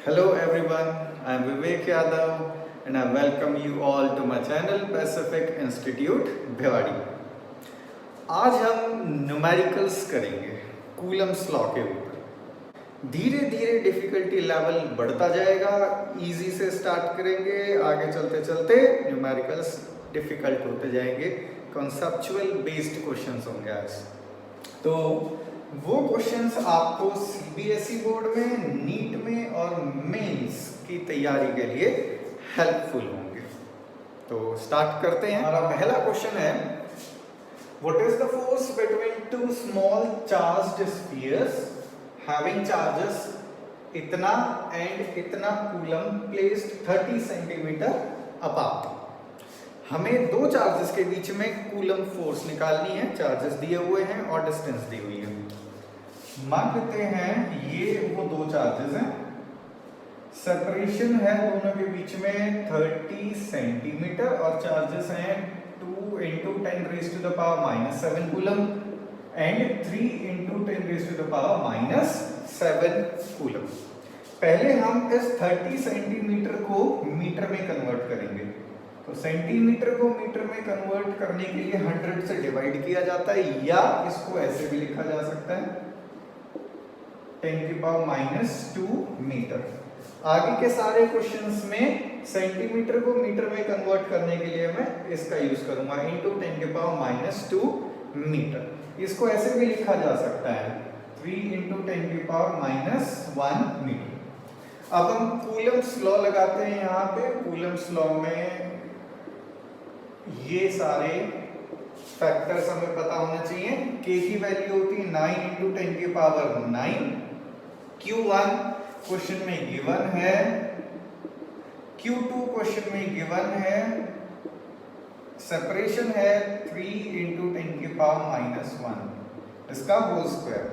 Hello everyone, I am Vivek Yadav and I welcome you all to my channel Pacific Institute Bhiwadi. आज हम numericals करेंगे Coulomb's law के ऊपर। धीरे धीरे डिफिकल्टी लेवल बढ़ता जाएगा, इजी से स्टार्ट करेंगे, आगे चलते चलते न्यूमेरिकल्स डिफिकल्ट होते जाएंगे। कॉन्सेप्चुअल बेस्ड क्वेश्चंस होंगे आज। तो वो क्वेश्चंस आपको सीबीएसई बोर्ड में, नीट में और मेंस की तैयारी के लिए हेल्पफुल होंगे। तो स्टार्ट करते हैं। हमारा पहला क्वेश्चन है, what is the force between two small charged spheres having charges इतना एंड इतना कूलम प्लेस्ड 30 सेंटीमीटर अपार्ट। हमें दो चार्जेस के बीच में कूलम फोर्स निकालनी है। चार्जेस दिए हुए हैं और डिस्टेंस दी हुई है। मान लेते हैं ये वो दो चार्जेस हैं, सेपरेशन है दोनों के बीच में 30 सेंटीमीटर और चार्जेस हैं 2 × 10⁻⁻⁷ कूलम एंड 3 × 10⁻⁷ कूलम। पहले हम इस 30 सेंटीमीटर को मीटर में कन्वर्ट करेंगे। तो सेंटीमीटर को मीटर में कन्वर्ट करने के लिए 100 से डिवाइड किया जाता है, या इसको ऐसे भी लिखा जा सकता है 10⁻⁻² मीटर। आगे के सारे क्वेश्चंस में सेंटीमीटर को मीटर में कन्वर्ट करने के लिए मैं इसका यूज करूंगा × 10⁻² मीटर। इसको ऐसे भी लिखा जा सकता है 3 × 10⁻⁻1 मीटर। अब हम कूलम्स लॉ लगाते हैं। यहाँ पे कूलम्स लॉ में ये सारे फैक्टर्स हमें पता होना चाहिए। k की वैल्यू होती है 9 × 10⁹ Q1 क्वेश्चन में गिवन है, Q2 क्वेश्चन में गिवन है, सेपरेशन है 3 × 10⁻⁻1 इसका होल स्क्वायर।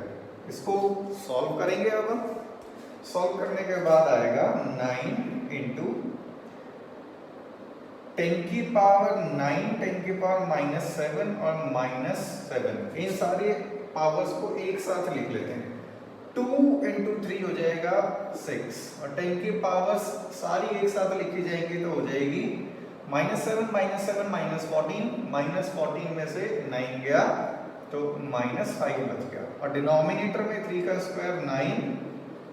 इसको सॉल्व करेंगे। अब सॉल्व करने के बाद आएगा 9 × 10⁻⁹ और -7। इन सारे पावर्स को एक साथ लिख लेते हैं। 2 × 3 हो जाएगा 6 और 10 की पावर्स सारी एक साथ लिखी जाएंगी तो हो जाएगी -7 -7 -14 -14 में से 9 गया तो -5 बच गया और डिनोमिनेटर में 3 का स्क्वायर 9,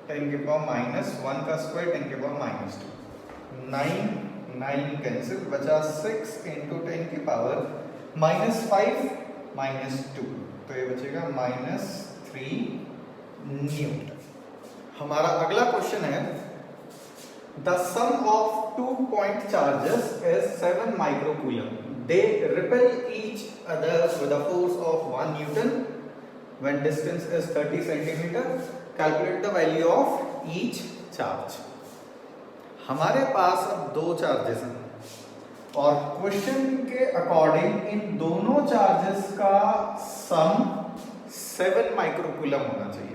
10⁻⁻1 का स्क्वायर 10⁻⁻2। 9 कैंसिल, बचा 6 × 10⁻⁻5 -2 तो ये बचेगा -3 न्यूटन। हमारा अगला क्वेश्चन है, the sum of 2 point charges is 7 microcoulomb. They repel each other with a force of 1 newton when distance is 30 centimetre. Calculate the value of each charge. हमारे पास अब दो चार्जेस हैं और क्वेश्चन के अकॉर्डिंग इन दोनों चार्जेस का सम 7 माइक्रोकूलम होना चाहिए।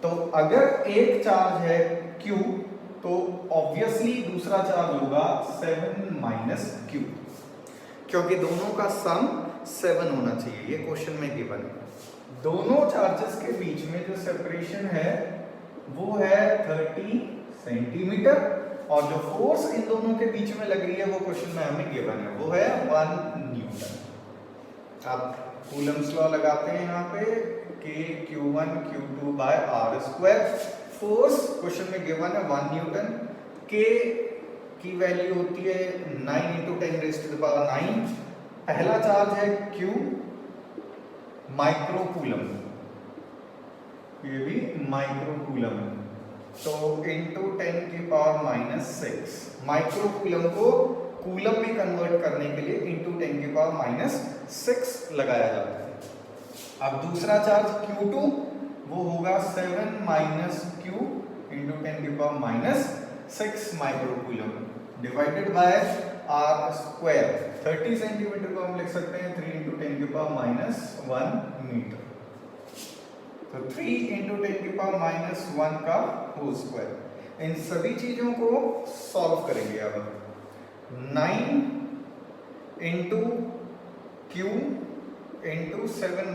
तो अगर एक चार्ज है Q तो ऑब्वियसली दूसरा चार्ज होगा 7 - Q, क्योंकि दोनों का सम 7 होना चाहिए। ये क्वेश्चन में गिवन है। दोनों चार्जेस के बीच में जो सेपरेशन है वो है 30 सेंटीमीटर और जो फोर्स इन दोनों के बीच में लग रही है वो क्वेश्चन में हमें गिवन है, वो है 1 न्यूटन। अब कूलम्स लॉ लगाते हैं यहाँ पे Q1 Q2/r²। फोर्स क्वेश्चन में गिवन है 1 न्यूटन। K की वैल्यू होती है 9 × 10⁹। पहला चार्ज है Q माइक्रोकूलम, ये भी माइक्रोकूलम है तो × 10⁻⁻6 माइक्रोकूलम को कूलम में कन्वर्ट करने के लिए × 10⁻⁻6 लगाया जाता है। अब दूसरा चार्ज Q2 वो होगा 7 - Q × 10⁻�6 microcoulomb divided by r²। 30 centimetre को हम लिख सकते हैं 3 × 10⁻⁻1 मीटर। तो 3 × 10⁻⁻1 का होल स्क्वायर। इन सभी चीजों को सॉल्व करेंगे। अब 9 × Q × 7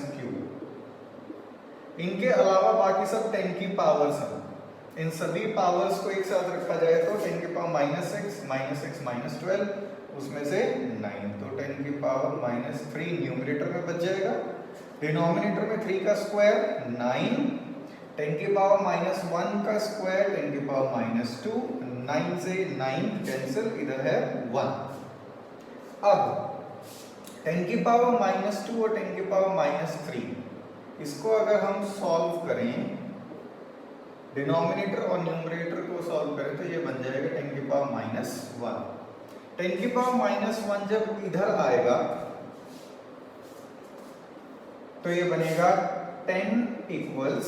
- Q, इनके अलावा बाकी सब 10 की पावर्स हैं इन सभी पावर्स को एक साथ रखा जाए तो 10 की पावर -6 -12 उसमें से 9, तो 10 की पावर -3 न्यूमरेटर में बच जाएगा। डिनोमिनेटर में 3 का स्क्वायर 9, 10 की पावर -1 का स्क्वायर 10 की पावर -2, 9 से 9 कैंसिल, इधर है 1। अब 10 की पावर -2 और 10 की पावर -3 इसको अगर हम सॉल्व करें, डिनोमिनेटर और न्यूमरेटर को सॉल्व करें तो ये बन जाएगा 10 की पावर -1। 10 की पावर -1 जब इधर आएगा तो ये बनेगा 10 इक्वल्स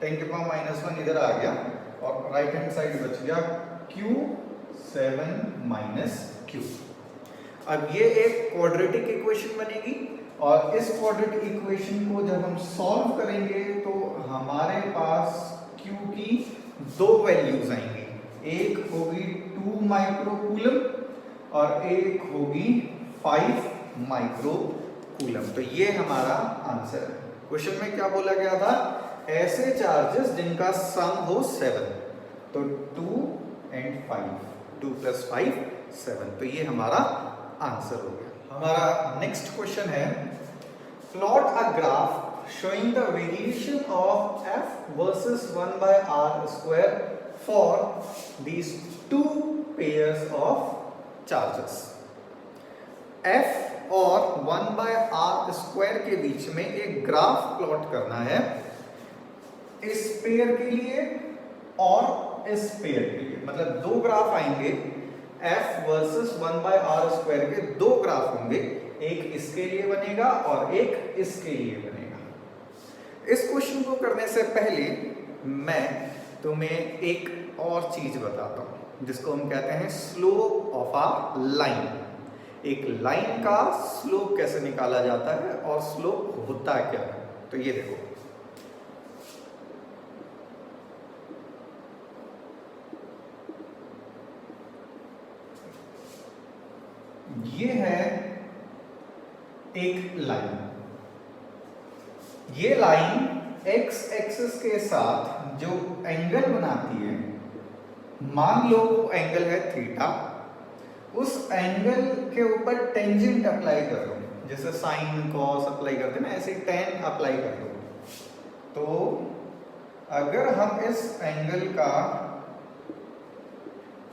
10 की पावर -1 इधर आ गया और राइट हैंड साइड बच गया q7 q। अब ये एक क्वाड्रेटिक इक्वेशन बनेगी और इस क्वाड्रेटिक इक्वेशन को जब हम सॉल्व करेंगे तो हमारे पास q की दो वैल्यूज आएंगी, एक होगी 2 माइक्रोकूलम और एक होगी 5 माइक्रोकूलम। तो ये हमारा आंसर है। क्वेश्चन में क्या बोला गया था, ऐसे चार्जेस जिनका सम हो 7, तो 2 and 5, 2 + 5 7, तो ये हमारा आंसर हो गया। हमारा नेक्स्ट क्वेश्चन है, plot a graph showing the variation of f versus 1/r square for these two pairs of charges। f और 1/r square के बीच में एक ग्राफ प्लॉट करना है, इस पेयर के लिए और इस पेयर के लिए, मतलब दो ग्राफ आएंगे, f वर्सेस 1/r स्क्वायर के दो ग्राफ होंगे, एक इसके लिए बनेगा और एक इसके लिए बनेगा। इस क्वेश्चन को करने से पहले मैं तुम्हें एक और चीज बताता हूं जिसको हम कहते हैं स्लोप ऑफ अ लाइन। एक लाइन का स्लोप कैसे निकाला जाता है और स्लोप होता क्या है, तो ये देखो, ये है एक लाइन, ये लाइन x एक्सिस के साथ जो एंगल बनाती है, मान लो वो एंगल है थीटा, उस एंगल के ऊपर टेंजेंट अप्लाई कर दो, जैसे साइन कॉस अप्लाई करते हैं ना, ऐसे टेन अप्लाई कर दो। तो अगर हम इस एंगल का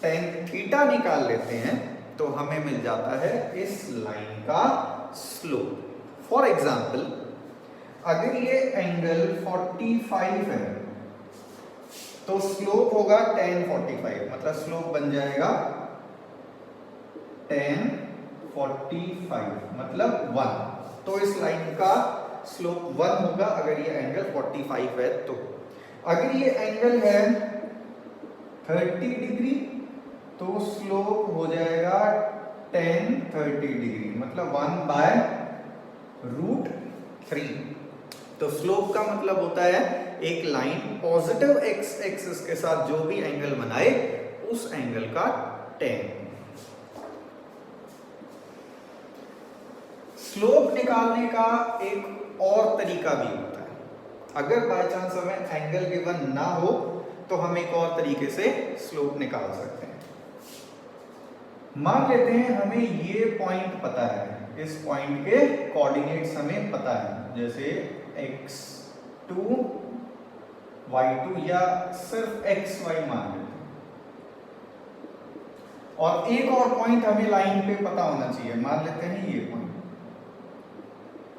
टेन थीटा निकाल लेते हैं तो हमें मिल जाता है इस लाइन का स्लोप। फॉर एग्जाम्पल, अगर ये एंगल 45 है तो स्लोप होगा tan 45, मतलब स्लोप बन जाएगा tan 45 मतलब 1। तो इस लाइन का स्लोप 1 होगा अगर ये एंगल 45 है। तो अगर ये एंगल है 30 डिग्री तो स्लोप हो जाएगा tan 30 डिग्री, मतलब 1/√3। तो स्लोप का मतलब होता है एक लाइन पॉजिटिव x एक्सिस के साथ जो भी एंगल बनाए उस एंगल का tan। स्लोप निकालने का एक और तरीका भी होता है। अगर बाय चांस हमें एंगल गिवन ना हो तो हम एक और तरीके से स्लोप निकाल सकते हैं। मान लेते हैं हमें ये पॉइंट पता है, इस पॉइंट के कोऑर्डिनेट्स हमें पता है, जैसे x2 y2 या सिर्फ xy मान लेते हैं। और एक और पॉइंट हमें लाइन पे पता होना चाहिए, मान लेते हैं ये पॉइंट,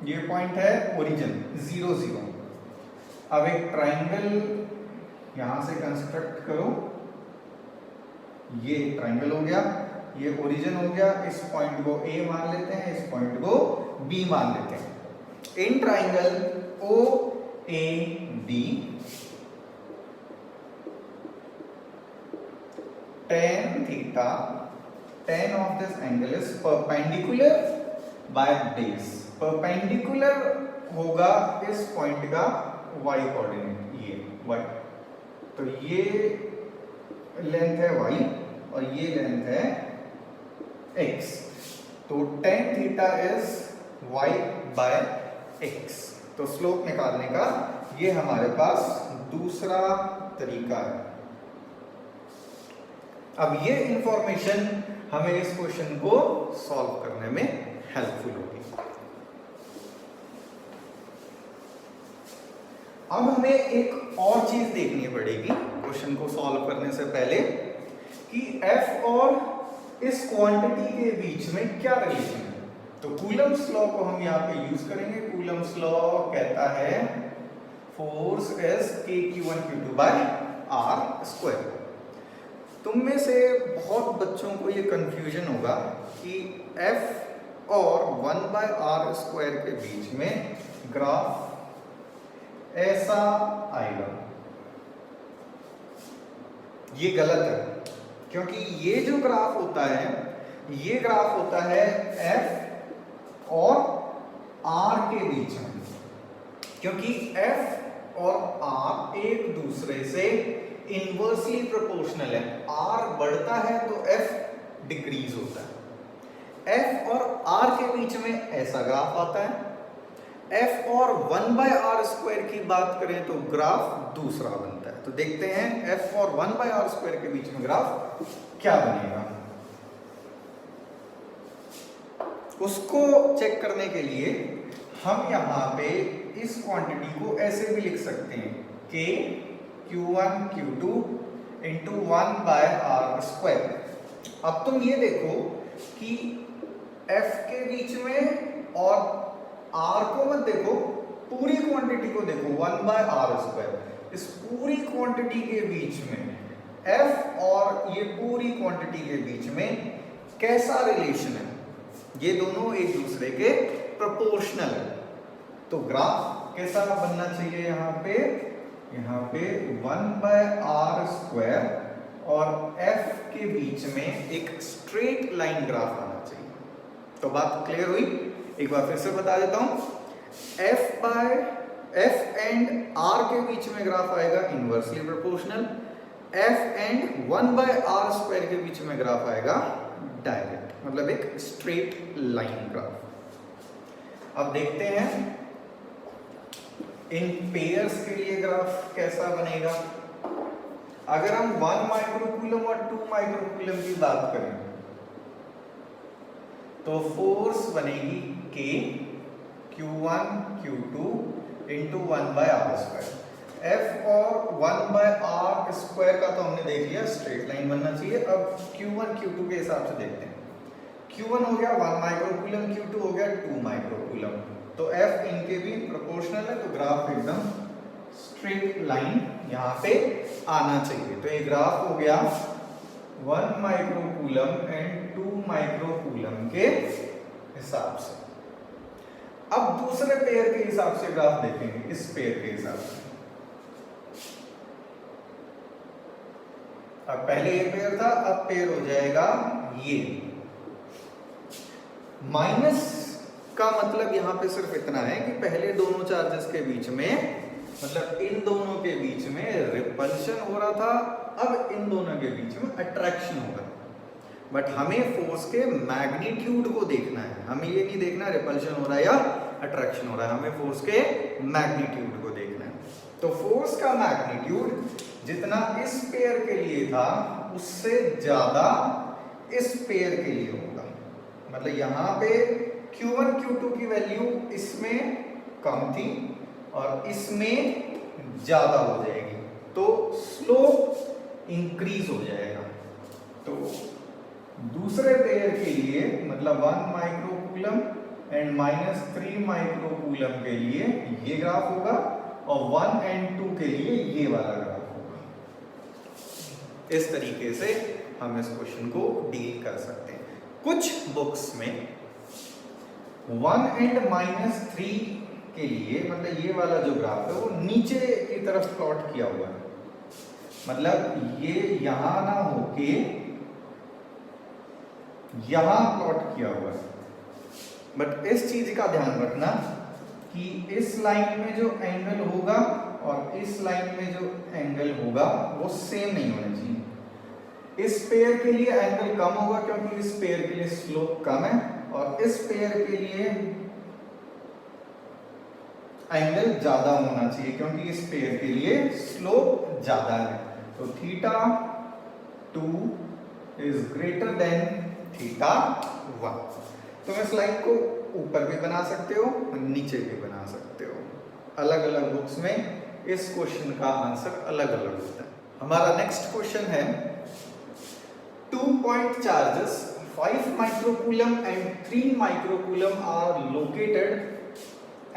ये पॉइंट है ओरिजिन 0 0। अब एक ट्राइंगल यहां से कंस्ट्रक्ट करो, ये ट्राइंगल हो गया, ये ओरिजिन हो गया, इस पॉइंट को A मान लेते हैं, इस पॉइंट को B मान लेते हैं। In triangle OAD tan theta, tan of this angle is perpendicular by base। Perpendicular होगा इस पॉइंट का y कोऑर्डिनेट, ये y, तो ये लेंथ है y और ये लेंथ है x, तो tan थीटा इज y/x। तो स्लोप निकालने का ये हमारे पास दूसरा तरीका है। अब ये इंफॉर्मेशन हमें इस क्वेश्चन को सॉल्व करने में हेल्पफुल होगी। अब हमें एक और चीज देखनी पड़ेगी क्वेश्चन को सॉल्व करने से पहले कि f और इस क्वांटिटी के बीच में क्या रिलेशन है। तो कूलम्स लॉ को हम यहाँ पे यूज करेंगे। कूलम्स लॉ कहता है फोर्स इज kq1q2/r²। तुम में से बहुत बच्चों को ये कंफ्यूजन होगा कि f और 1/r² के बीच में ग्राफ ऐसा आएगा। ये गलत है, क्योंकि ये जो ग्राफ होता है ये ग्राफ होता है f और r के बीच में, क्योंकि f और r एक दूसरे से इनवर्सली प्रोपोर्शनल है। r बढ़ता है तो f डिक्रीज होता है। f और r के बीच में ऐसा ग्राफ आता है। f और 1/r² की बात करें तो ग्राफ दूसरा बनता है। तो देखते हैं f और 1/r² के बीच में ग्राफ क्या बनेगा। उसको चेक करने के लिए हम यहाँ पे इस क्वांटिटी को ऐसे भी लिख सकते हैं k q1 q2 into 1/r²। अब तुम ये देखो कि f के बीच में और r को मत देखो, पूरी क्वांटिटी को देखो 1/r²। इस पूरी क्वांटिटी के बीच में f और ये पूरी क्वांटिटी के बीच में कैसा रिलेशन है। ये दोनों एक दूसरे के प्रोपोर्शनल है। तो ग्राफ कैसा बनना चाहिए यहाँ पे 1/r² और f के बीच में एक स्ट्रेट लाइन ग्राफ आना चाहिए। तो बात क्लियर हुई। एक बार फिर से बता देता हूं, f एंड r के बीच में ग्राफ आएगा inversely proportional, f and 1/r² के बीच में ग्राफ आएगा डायरेक्ट, मतलब एक स्ट्रेट लाइन ग्राफ। अब देखते हैं इन पेयर्स के लिए ग्राफ कैसा बनेगा। अगर हम 1 माइक्रोकूलम और 2 माइक्रोकूलम की बात करें तो फोर्स बनेगी k q1 q2 into 1/r²। f और 1/r² का तो हमने देख लिया, स्ट्रेट लाइन बनना चाहिए। अब q1 q2 के हिसाब से देखते हैं। q1 हो गया 1 माइक्रोकूलम, q2 हो गया 2 माइक्रोकूलम। तो f इनके भी प्रोपोर्शनल है, तो ग्राफ एकदम स्ट्रेट लाइन यहाँ पे आना चाहिए। तो ये ग्राफ हो गया 1 माइक्रोकूलम एंड 2 माइक्रोकूलम के हिसाब से। अब दूसरे पेयर के हिसाब से ग्राफ देखेंगे, इस पेयर के हिसाब से। अब पहले ये पेयर था, अब पेयर हो जाएगा ये। माइनस का मतलब यहां पे सिर्फ इतना है कि पहले दोनों चार्जेस के बीच में, मतलब इन दोनों के बीच में रिपल्शन हो रहा था, अब इन दोनों के बीच में अट्रैक्शन होगा। बट हमें फोर्स के मैग्नीट्यूड को देखना है, हमें ये नहीं देखना रिपल्शन हो रहा है या अट्रैक्शन हो रहा है, हमें फोर्स के मैग्नीट्यूड को देखना है। तो फोर्स का मैग्नीट्यूड जितना इस पेयर के लिए था उससे ज्यादा इस पेयर के लिए होगा। मतलब यहाँ पे Q1 Q2 की वैल्यू इसमें कम थी और इसमें ज्यादा हो जाएगी, तो स्लोप इंक्रीज हो जाएगा। तो दूसरे पेयर के लिए मतलब 1 माइक्रोकूलम एंड -3 माइक्रोकूलम के लिए ये ग्राफ होगा और 1 एंड 2 के लिए ये वाला ग्राफ होगा। इस तरीके से हम इस क्वेश्चन को डील कर सकते हैं। कुछ बुक्स में 1 एंड -3 के लिए मतलब ये वाला जो ग्राफ है वो नीचे की तरफ प्लॉट किया हुआ है, मतलब ये यहां ना होके यहां प्लॉट किया हुआ है। बट इस चीज का ध्यान रखना कि इस लाइन में जो एंगल होगा और इस लाइन में जो एंगल होगा वो सेम नहीं होना चाहिए। इस पेयर के लिए एंगल कम होगा क्योंकि इस पेयर के लिए स्लोप कम है, और इस पेयर के लिए एंगल ज्यादा होना चाहिए क्योंकि इस पेयर के लिए स्लोप ज्यादा है। तो theta 2 is greater than theta 1। तुम इस लाइन को ऊपर भी बना सकते हो, नीचे भी बना सकते हो। अलग अलग बुक्स में इस क्वेश्चन का आंसर अलग अलग होता है। हमारा नेक्स्ट क्वेश्चन है 2 point charges 5 microcoulomb and 3 microcoulomb are located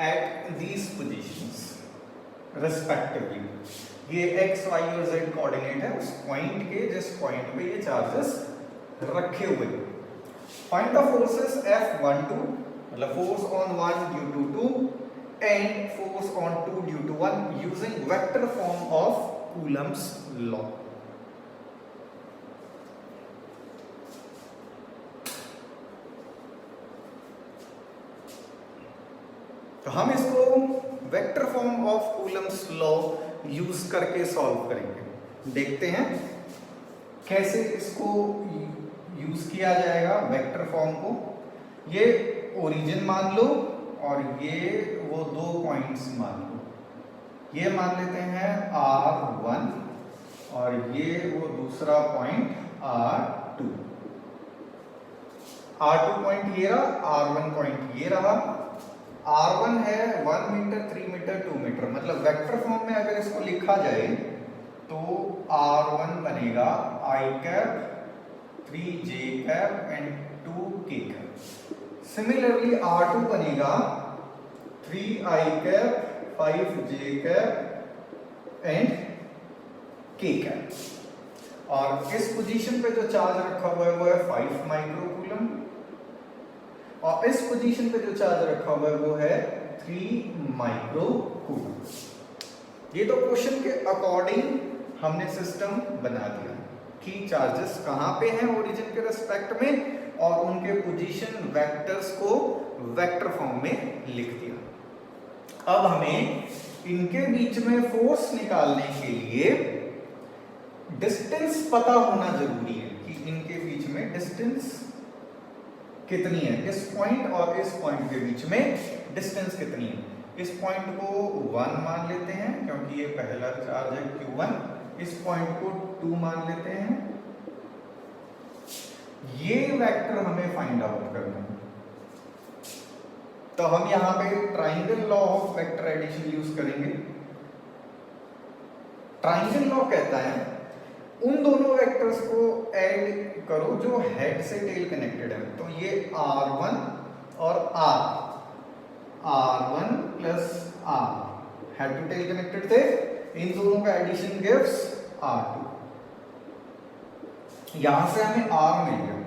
at these positions respectively। ये x, y और z कोऑर्डिनेट है उस पॉइंट के जिस पॉइंट पे ये चार्जेस रखे हुए हैं। फाइंड द फोर्सेस F12 मतलब force on 1 due to 2 and force on 2 due to 1 using vector form of Coulomb's law. तो हम इसको vector form of Coulomb's law use करके सॉल्व करेंगे। देखते हैं कैसे इसको यूज किया जाएगा वेक्टर फॉर्म को। ये ओरिजिन मान लो और ये वो दो पॉइंट्स मान लो। ये मान लेते हैं R1 और ये वो दूसरा पॉइंट R2। R2 पॉइंट ये रहा, R1 पॉइंट ये रहा। R1 है 1 मीटर, 3 मीटर, 2 मीटर। मतलब वेक्टर फॉर्म में अगर इसको लिखा जाए तो R1 बनेगा I cap 3j cap and 2k cap. Similarly R2 बनेगा 3I cap 5j cap and k cap. और इस पोजीशन पे जो चार्ज रखा हुआ है वो है 5 माइक्रोकूलम और इस पोजीशन पे जो चार्ज रखा हुआ है वो है 3 माइक्रोकूलम। ये तो क्वेश्चन के अकॉर्डिंग हमने सिस्टम बना दिया कि चार्जेस कहाँ पे हैं ओरिजिन के रेस्पेक्ट में और उनके पोजीशन वेक्टर्स को वेक्टर फॉर्म में लिख दिया। अब हमें इनके बीच में फोर्स निकालने के लिए डिस्टेंस पता होना जरूरी है कि इनके बीच में डिस्टेंस कितनी है। इस पॉइंट और इस पॉइंट के बीच में डिस्टेंस कितनी है। इस पॉइंट को 1 मान लेते हैं क्योंकि ये पहला चार्ज है Q1। इस पॉइंट को 2 मान लेते हैं। ये वेक्टर हमें फाइंड आउट करना है। तो हम यहां पे triangle law of vector addition use करेंगे। ट्राइंगल लॉ कहता है उन दोनों वेक्टर्स को ऐड करो जो हेड से टेल कनेक्टेड है। तो ये R1 और R1 plus R head to tail connected थे। इन दोनों का एडिशन गिव्स R2। यहां से हमें R मिल गया।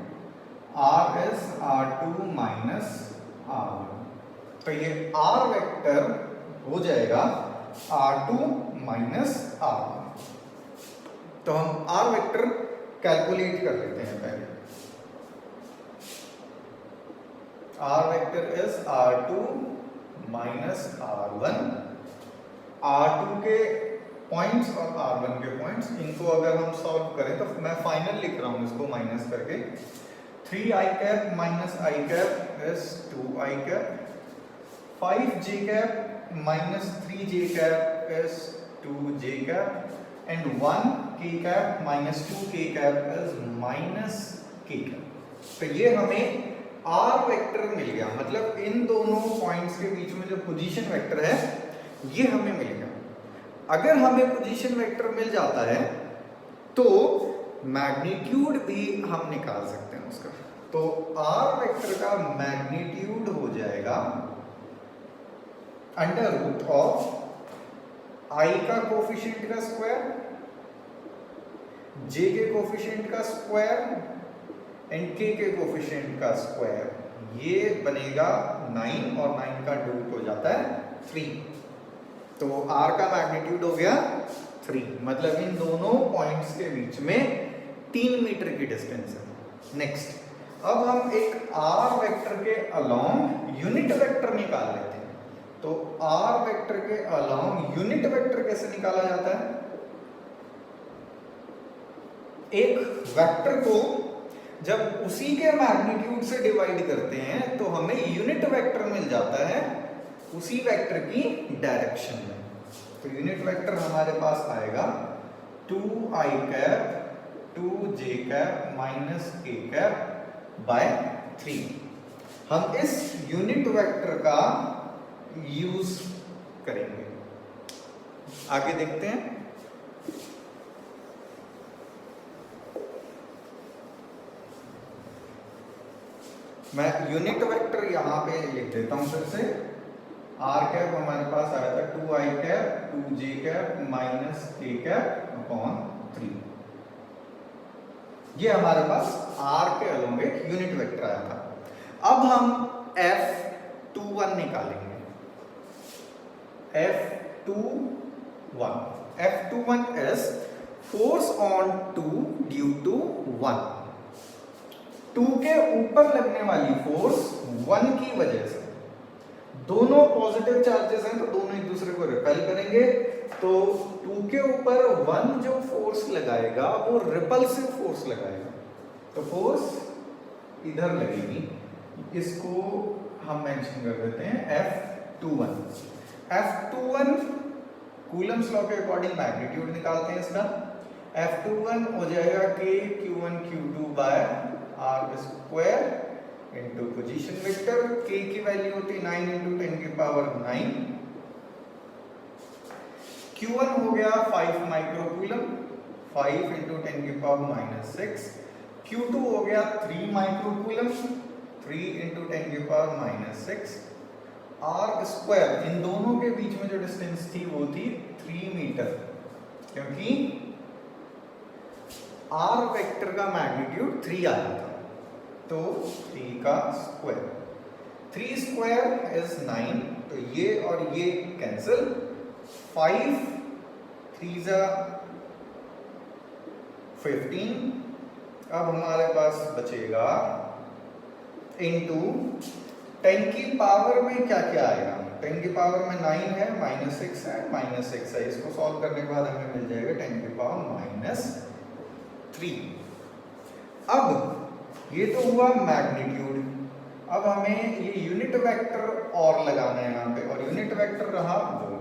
R is R2 minus R1। तो ये R वेक्टर हो जाएगा R2 माइनस R1। तो हम R वेक्टर कैलकुलेट कर लेते हैं पहले। R vector is R2 minus R1। R2 के पॉइंट्स और R1 के पॉइंट्स इनको अगर हम सॉल्व करें तो मैं फाइनल लिख रहा हूं इसको माइनस करके। 3I cap minus I cap is 2I cap. 5j cap minus 3j cap is 2j cap and 1k cap minus 2k cap is minus k cap. तो ये हमें R वेक्टर मिल गया। मतलब इन दोनों पॉइंट्स के बीच में जो पोजीशन वेक्टर है ये हमें मिल गया। अगर हमें पोजीशन वेक्टर मिल जाता है तो मैग्नीट्यूड भी हम निकाल सकते हैं उसका। तो R वेक्टर का मैग्नीट्यूड हो जाएगा अंडर रूट ऑफ I का कोफिशिएंट का स्क्वायर, J के कोफिशिएंट का स्क्वायर एंड K के कोफिशिएंट का स्क्वायर। ये बनेगा 9 और 9 का रूट हो जाता है 3। तो R का मैग्नीट्यूड हो गया 3। मतलब इन दोनों पॉइंट्स के बीच में 3 मीटर की डिस्टेंस है। नेक्स्ट अब हम एक R वेक्टर के अलोंग यूनिट वेक्टर निकाल लेते हैं। तो R वेक्टर के अलोंग यूनिट वेक्टर कैसे निकाला जाता है। एक वेक्टर को जब उसी के मैग्नीट्यूड से डिवाइड करते हैं तो हमें यूनिट वेक्टर मिल जाता है उसी वेक्टर की डायरेक्शन में। तो यूनिट वेक्टर हमारे पास आएगा 2i cap 2j cap minus k cap by 3। हम इस यूनिट वेक्टर का यूज करेंगे। आगे देखते हैं। मैं यूनिट वेक्टर यहां पे लिख देता हूं फिर से। आर कैप हमारे पास आया था 2i cap 2j cap minus k cap upon 3। ये हमारे पास आर के अलोंग एक यूनिट वेक्टर आया था। अब हम F21 निकालेंगे। F21 is force on 2 due to 1। 2 के ऊपर लगने वाली फोर्स 1 की वजह से। दोनों पॉजिटिव चार्जेस हैं तो दोनों एक दूसरे को रिपेल करेंगे। तो 2 के ऊपर 1 जो फोर्स लगाएगा वो रिपल्सिव फोर्स लगाएगा। तो फोर्स इधर लगेगी, इसको हम मेंशन कर देते हैं F21। F21 कूलम्स लॉ के अकॉर्डिंग मैग्नीट्यूड निकालते हैं इसका। F21 हो जाएगा k q1 q2 by r square into position vector. k की वैल्यू होती है 9 इंटू 10 की पावर 9। q1 हो गया 5 माइक्रो कूलम 5 इंटू 10 की पावर माइनस 6। q2 हो गया 3 माइक्रो कूलम 3 इंटू 10 की पावर माइनस 6। r स्क्वायर, इन दोनों के बीच में जो डिस्टेंस थी वो थी 3 मीटर, क्योंकि r वेक्टर का मैग्नीट्यूड 3 आया था। तो 3 का स्क्वायर, 3 स्क्वायर इज 9। तो ये और ये कैंसिल। 5 3 जा 15। अब हमारे पास बचेगा इनटू 10 की पावर में क्या क्या आएगा। 10 की पावर में 9 है, माइनस 6 है, माइनस 6 है। इसको सॉल्व करने के बाद हमें मिल जाएगा 10 की पावर माइनस 3। अब ये तो हुआ मैग्नीट्यूड। अब हमें ये यूनिट वेक्टर और लगाना है यहाँ पे, और यूनिट वेक्टर रहा वो।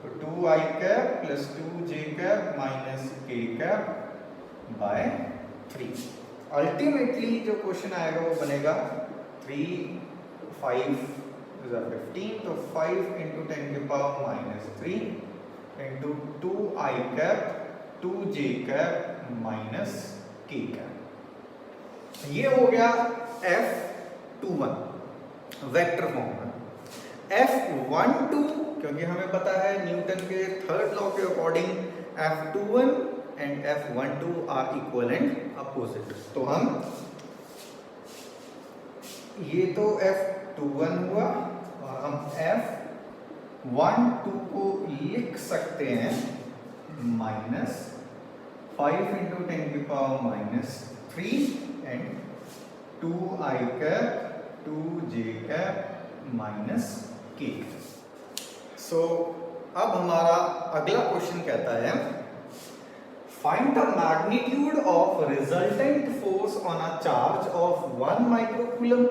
तो 2i cap plus 2j cap minus k cap by 3। Ultimately जो क्वेश्चन आएगा वो बनेगा 3 5 15। तो 5 इंटू 10 की power minus 3 into 2i cap 2j cap minus k cap. ये हो गया F21 वेक्टर फॉर्म में। F12, क्योंकि हमें पता है न्यूटन के थर्ड लॉ के according F21 and F12 are equal and opposite. तो हम ये तो F21 हुआ, और हम F12 को लिख सकते हैं माइनस 5 इंटू 10 की power minus 3 and 2i cap 2j cap minus k। So अब हमारा अगला क्वेश्चन कहता है find the magnitude of resultant force on a charge of 1 micro coulomb,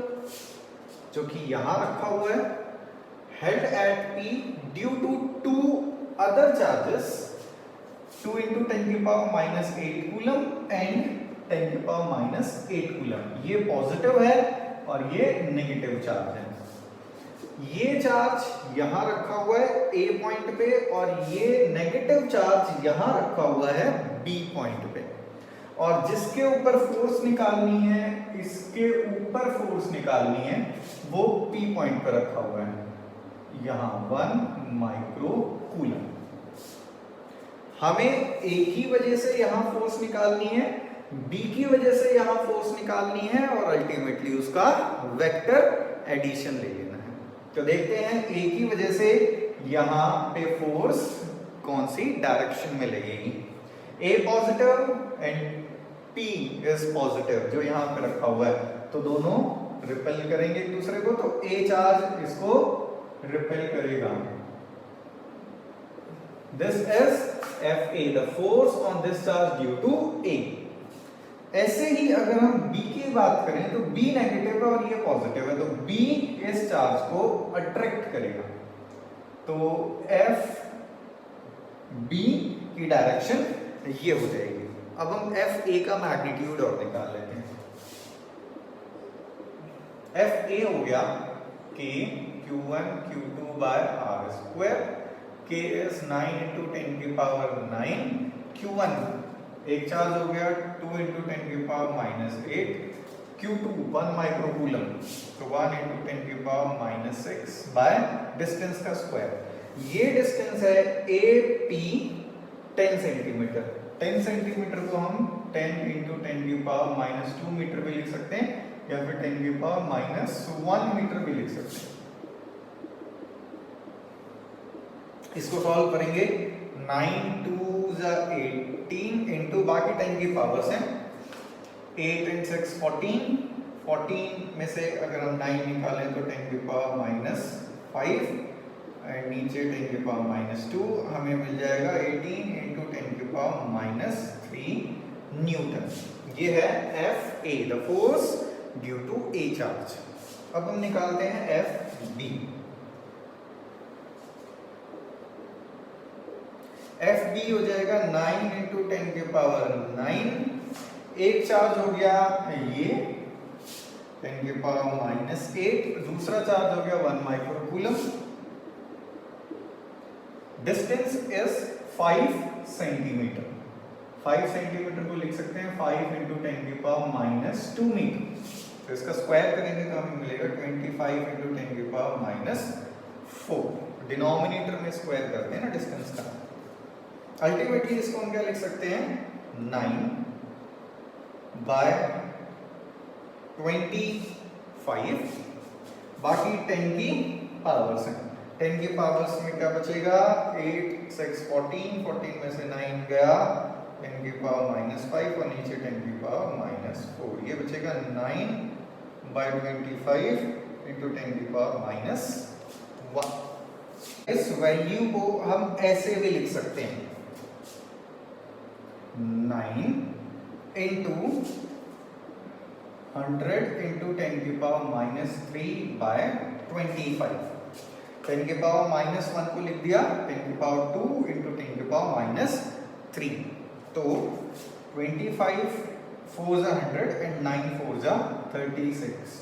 जो कि यहां रखा हुआ है, held at P due to 2 other charges 2 into 10 की पावर माइनस 8 कूलम एंड 10 की पावर माइनस 8 कूलम। ये पॉजिटिव है और ये नेगेटिव चार्ज है। ये चार्ज यहां रखा हुआ है A पॉइंट पे, और ये नेगेटिव चार्ज यहां रखा हुआ है B पॉइंट पे। और जिसके ऊपर फोर्स निकालनी है, इसके ऊपर फोर्स निकालनी है, वो P पॉइंट पर रखा हुआ है, यहां 1 माइक्रो कूलम। हमें A की वजह से यहां फोर्स निकालनी है, B की वजह से यहां फोर्स निकालनी है, और अल्टीमेटली उसका वेक्टर एडिशन ले लेना है। तो देखते हैं A की वजह से यहां पे फोर्स कौन सी डायरेक्शन में लगेगी। A positive and P is positive, जो यहां पे रखा हुआ है, तो दोनों रिपेल करेंगे एक दूसरे को। तो A चार्ज इसको रिपेल करेगा। This is FA, the force on this charge due to A। ऐसे ही अगर हम B की बात करें तो B नेगेटिव है और ये पॉजिटिव है, तो B इस चार्ज को अट्रैक्ट करेगा। तो एफ बी की डायरेक्शन ये हो जाएगी। अब हम एफ ए का मैग्नीट्यूड और निकाल लेते हैं। एफ ए हो गया K Q1 Q2 by R square. K is 9 into 10 की पावर 9। Q1 एक चार्ज हो गया 2 इंटू 10 की पावर माइनस 8। Q2 1 माइक्रोकूलम, तो 1 इंटू 10 की पावर माइनस 6 बाय डिस्टेंस का स्क्वायर। ये डिस्टेंस है ए पी 10 सेंटीमीटर। 10 सेंटीमीटर को हम 10 इंटू 10 की पावर माइनस 2 मीटर भी लिख सकते हैं, या फिर 10 की पावर माइनस 1 मीटर भी लिख सकते हैं। इसको सॉल्व करेंगे 9 2 18 इंटू बाकी 10 की पावर्स हैं 8 and 6 14। 14 में से अगर हम 9 निकालें तो 10 की पावर माइनस 5 एंड नीचे 10 की पावर माइनस 2, हमें मिल जाएगा 18 इंटू 10 की पावर माइनस 3 न्यूटन। ये है F A, the force due to A charge. अब हम निकालते हैं एफ बी। एफ बी हो जाएगा 9 इंटू 10 की पावर 9। एक चार्ज हो गया ये 10 की पावर माइनस 8, दूसरा चार्ज हो गया 1 microcoulomb. Distance is 5 centimetre. 5 centimetre को लिख सकते हैं 5 इंटू 10 की पावर माइनस 2 मीटर। तो इसका स्क्वायर करेंगे तो हमें मिलेगा 25 इंटू 10 की पावर माइनस 4। डिनोमिनेटर में स्क्वायर करते हैं ना डिस्टेंस का। अल्टीमेटली इसको हम क्या लिख सकते हैं 9 बाय 25, बाकी 10 की पावर्स हैं। 10 की पावर्स में क्या बचेगा 8 6 14, 14 में से 9 गया 10 की पावर माइनस 5 और नीचे 10 की पावर माइनस 4। ये बचेगा 9 बाय 25 इंटू 10 की पावर माइनस 1। इस वैल्यू को हम ऐसे भी लिख सकते हैं 9 इंटू 100 इंटू 10 की पावर माइनस 3 बाय 25। 10 की पावर माइनस 1 को लिख दिया 10 की पावर 2 इंटू 10 की पावर माइनस 3। तो 25 4 जा 100 एंड 9 4 जा 36।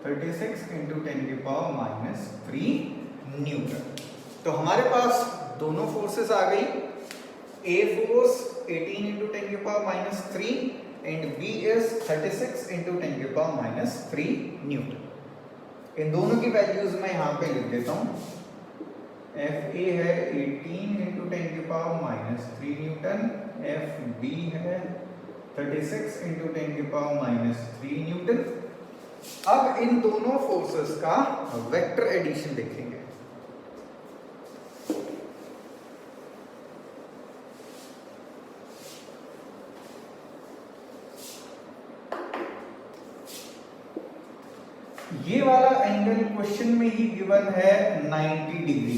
36 इंटू 10 की पावर माइनस 3 न्यूटन। तो हमारे पास दोनों फोर्सेस आ गई। A फोर्स 18 इंटू 10 की power minus 3 and B is 36 into 10 की पावर माइनस 3 न्यूटन। इन दोनों की वैल्यूज मैं यहाँ पे लिख देता हूँ। एफ ए है 18 इंटू 10 की power minus 3 newton. F B है 36 इंटू 10 की पावर माइनस 3 न्यूटन। अब इन दोनों फोर्सेस का वेक्टर एडिशन देखेंगे। ये वाला एंगल क्वेश्चन में ही गिवन है 90 डिग्री।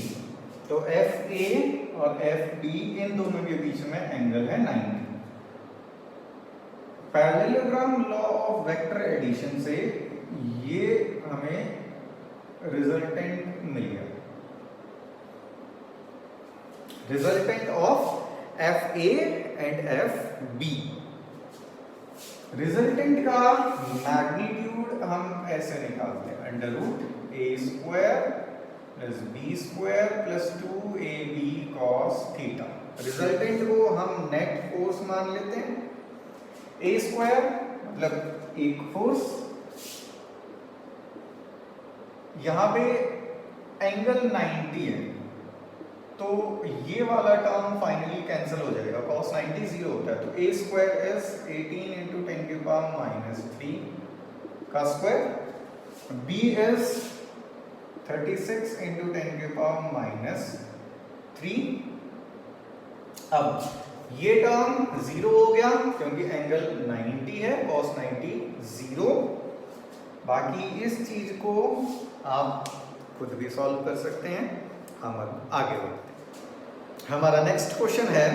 तो एफ ए और एफ बी इन दोनों के बीच में एंगल है 90। Parallelogram law of vector addition से ये हमें रिजल्टेंट मिल गया। Resultant of F A and F B. Resultant का मैग्नीट्यूड हम ऐसे निकालते हैं under root A square plus B square plus 2ab cos theta. Resultant को हम नेट फोर्स मान लेते हैं। ए स्क्वायर मतलब एक फोर्स, यहां पे एंगल 90 है तो ये वाला टर्म फाइनली कैंसिल हो जाएगा, cos 90 0 होता है। तो ए स्क्वायर इज 18 इंटू 10 की पावर माइनस 3 का स्क्वायर, बी इज 36 इंटू 10 की पावर माइनस 3। अब ये टर्म 0 हो गया क्योंकि एंगल 90 है, cos 90 0। बाकी इस चीज को आप खुद भी सॉल्व कर सकते हैं। हम आगे बढ़ते हैं। हमारा नेक्स्ट क्वेश्चन है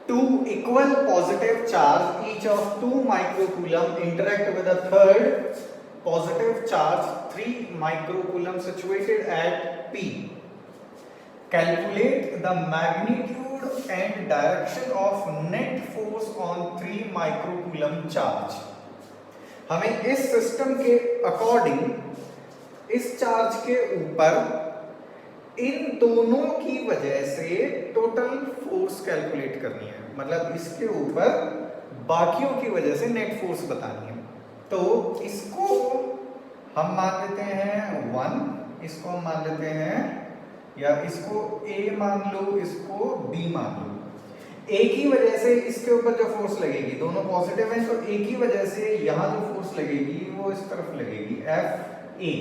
two equal positive charge each of 2 microcoulomb interact with a third positive charge 3 microcoulomb situated at P calculate the magnitude and direction of net force on 3 microcoulomb charge. हमें इस सिस्टम के according इस charge के ऊपर इन दोनों की वजह से टोटल फोर्स कैलकुलेट करनी है, मतलब इसके ऊपर बाकियों की वजह से नेट फोर्स बतानी है। तो इसको हम मान लेते हैं 1, इसको हम मान लेते हैं, या इसको A मान लो, इसको B मान लो। A की वजह से इसके ऊपर जो फोर्स लगेगी, दोनों पॉजिटिव हैं, तो A की वजह से यहां जो फोर्स लगेगी वो इस तरफ लगेगी FA।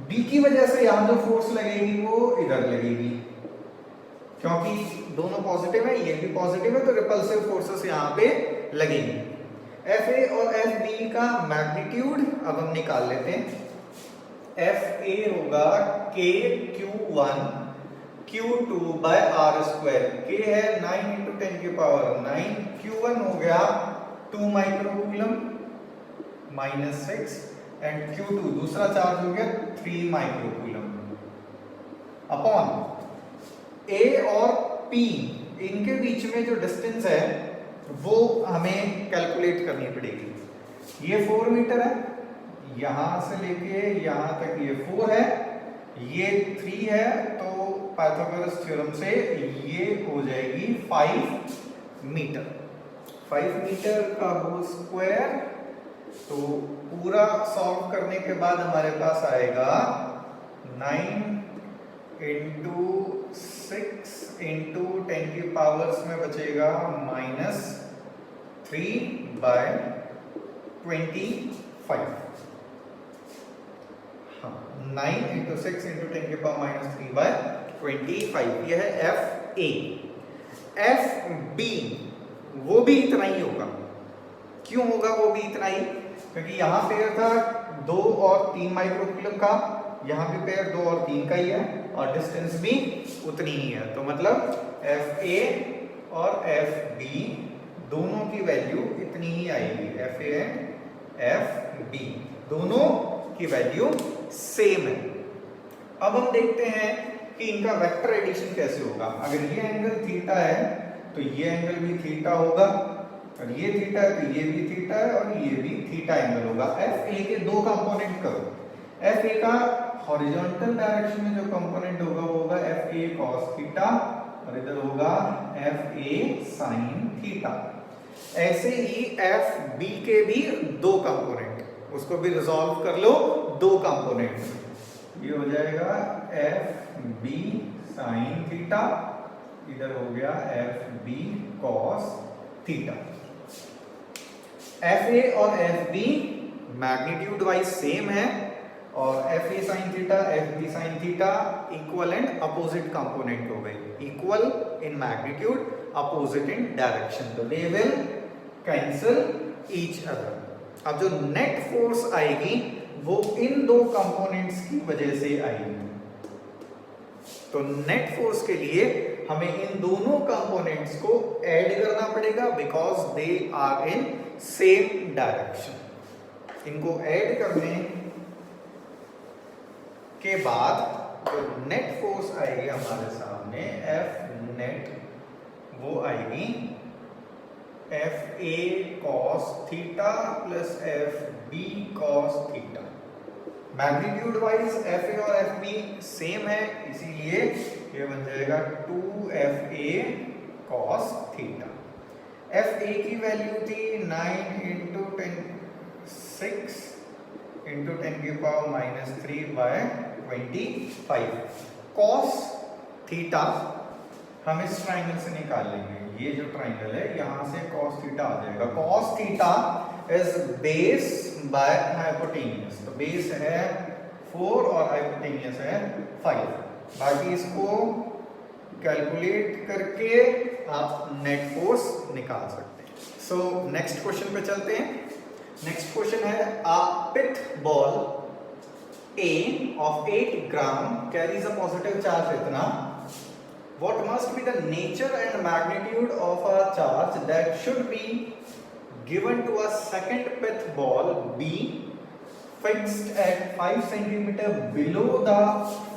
B की वजह से यहां जो फोर्स लगेगी वो इधर लगेगी, क्योंकि दोनों पॉजिटिव है, ये भी पॉजिटिव है, तो रिपल्सिव फोर्सेस यहां पे लगेंगी। FA और FB का मैग्नीट्यूड अब हम निकाल लेते हैं। FA होगा KQ1 Q2 by R square. K है 9 × 10 की पावर 9, Q1 हो गया 2 माइक्रोकूलम -6 एंड Q2 दूसरा चार्ज हो गया 3 माइक्रोकूलम अपॉन A और P, इनके बीच में जो डिस्टेंस है वो हमें कैलकुलेट करनी पड़ेगी। ये 4 मीटर है, यहां से लेके यहां तक ये 4 है, ये 3 है, तो पाइथागोरस थ्योरम से ये हो जाएगी 5 मीटर। 5 मीटर का होल स्क्वायर, तो पूरा सॉल्व करने के बाद हमारे पास आएगा 9 × 6 × 10 की पावर्स में बचेगा -3/25। 9 × 6 × 10 की पावर -3/25, यह है FA। FB वो भी इतना ही होगा। क्यों होगा वो भी इतना ही? क्योंकि यहाँ पेयर था 2 और 3 माइक्रोकूलम का, यहाँ भी पेयर 2 और 3 का ही है, और डिस्टेंस भी उतनी ही है। तो मतलब FA और FB दोनों की वैल्यू इतनी ही आएगी। FA एंड FB दोनों की वैल्यू सेम है। अब हम देखते हैं कि इनका वेक्टर एडिशन कैसे होगा। अगर ये एंगल थीटा है तो ये एंगल भी थीटा होगा, और ये थीटा है तो ये भी थीटा है, और ये भी थीटा एंगल होगा। FA के दो कंपोनेंट करो। FA का हॉरिजॉन्टल डायरेक्शन में जो कंपोनेंट होगा वो होगा FA cos थीटा, और इधर होगा FA sin थीटा। ऐसे ही FB के भी दो कंपोनेंट, उसको भी रिजॉल्व कर लो दो कंपोनेंट। ये हो जाएगा FB sin थीटा, इधर हो गया FB cos थीटा। FA और FB मैग्नीट्यूड वाइज सेम है, और FA sin theta FB sin theta equal and opposite component हो गई। Equal in magnitude, opposite in direction, तो they will cancel each other. अब जो नेट फोर्स आएगी वो इन दो कंपोनेंट्स की वजह से आएगी। तो नेट फोर्स के लिए हमें इन दोनों कंपोनेंट्स को ऐड करना पड़ेगा, because they are in same direction. इनको ऐड करने के बाद जो नेट फोर्स आएगी हमारे सामने F नेट, वो आएगी FA cos theta plus FB cos theta. Magnitude wise FA और FB सेम है, इसीलिए ये बन जाएगा 2FA cos थीटा। FA की वैल्यू थी 9 × 6 × 10 की पावर -3/25। cos थीटा हम इस ट्राइंगल से निकाल लेंगे। ये जो ट्राइंगल है यहाँ से cos थीटा आ जाएगा। cos theta is base by hypotenuse, तो बेस है 4 और हाइपोटेन्यूज है 5। बाकी इसको कैलकुलेट करके आप नेट फोर्स निकाल सकते हैं। सो नेक्स्ट क्वेश्चन पे चलते हैं। नेक्स्ट क्वेश्चन है, a pith ball A of 8 gram carries a positive charge इतना, what must be the nature and magnitude of a charge that should be given to a second pith ball B fixed at 5 centimeter below the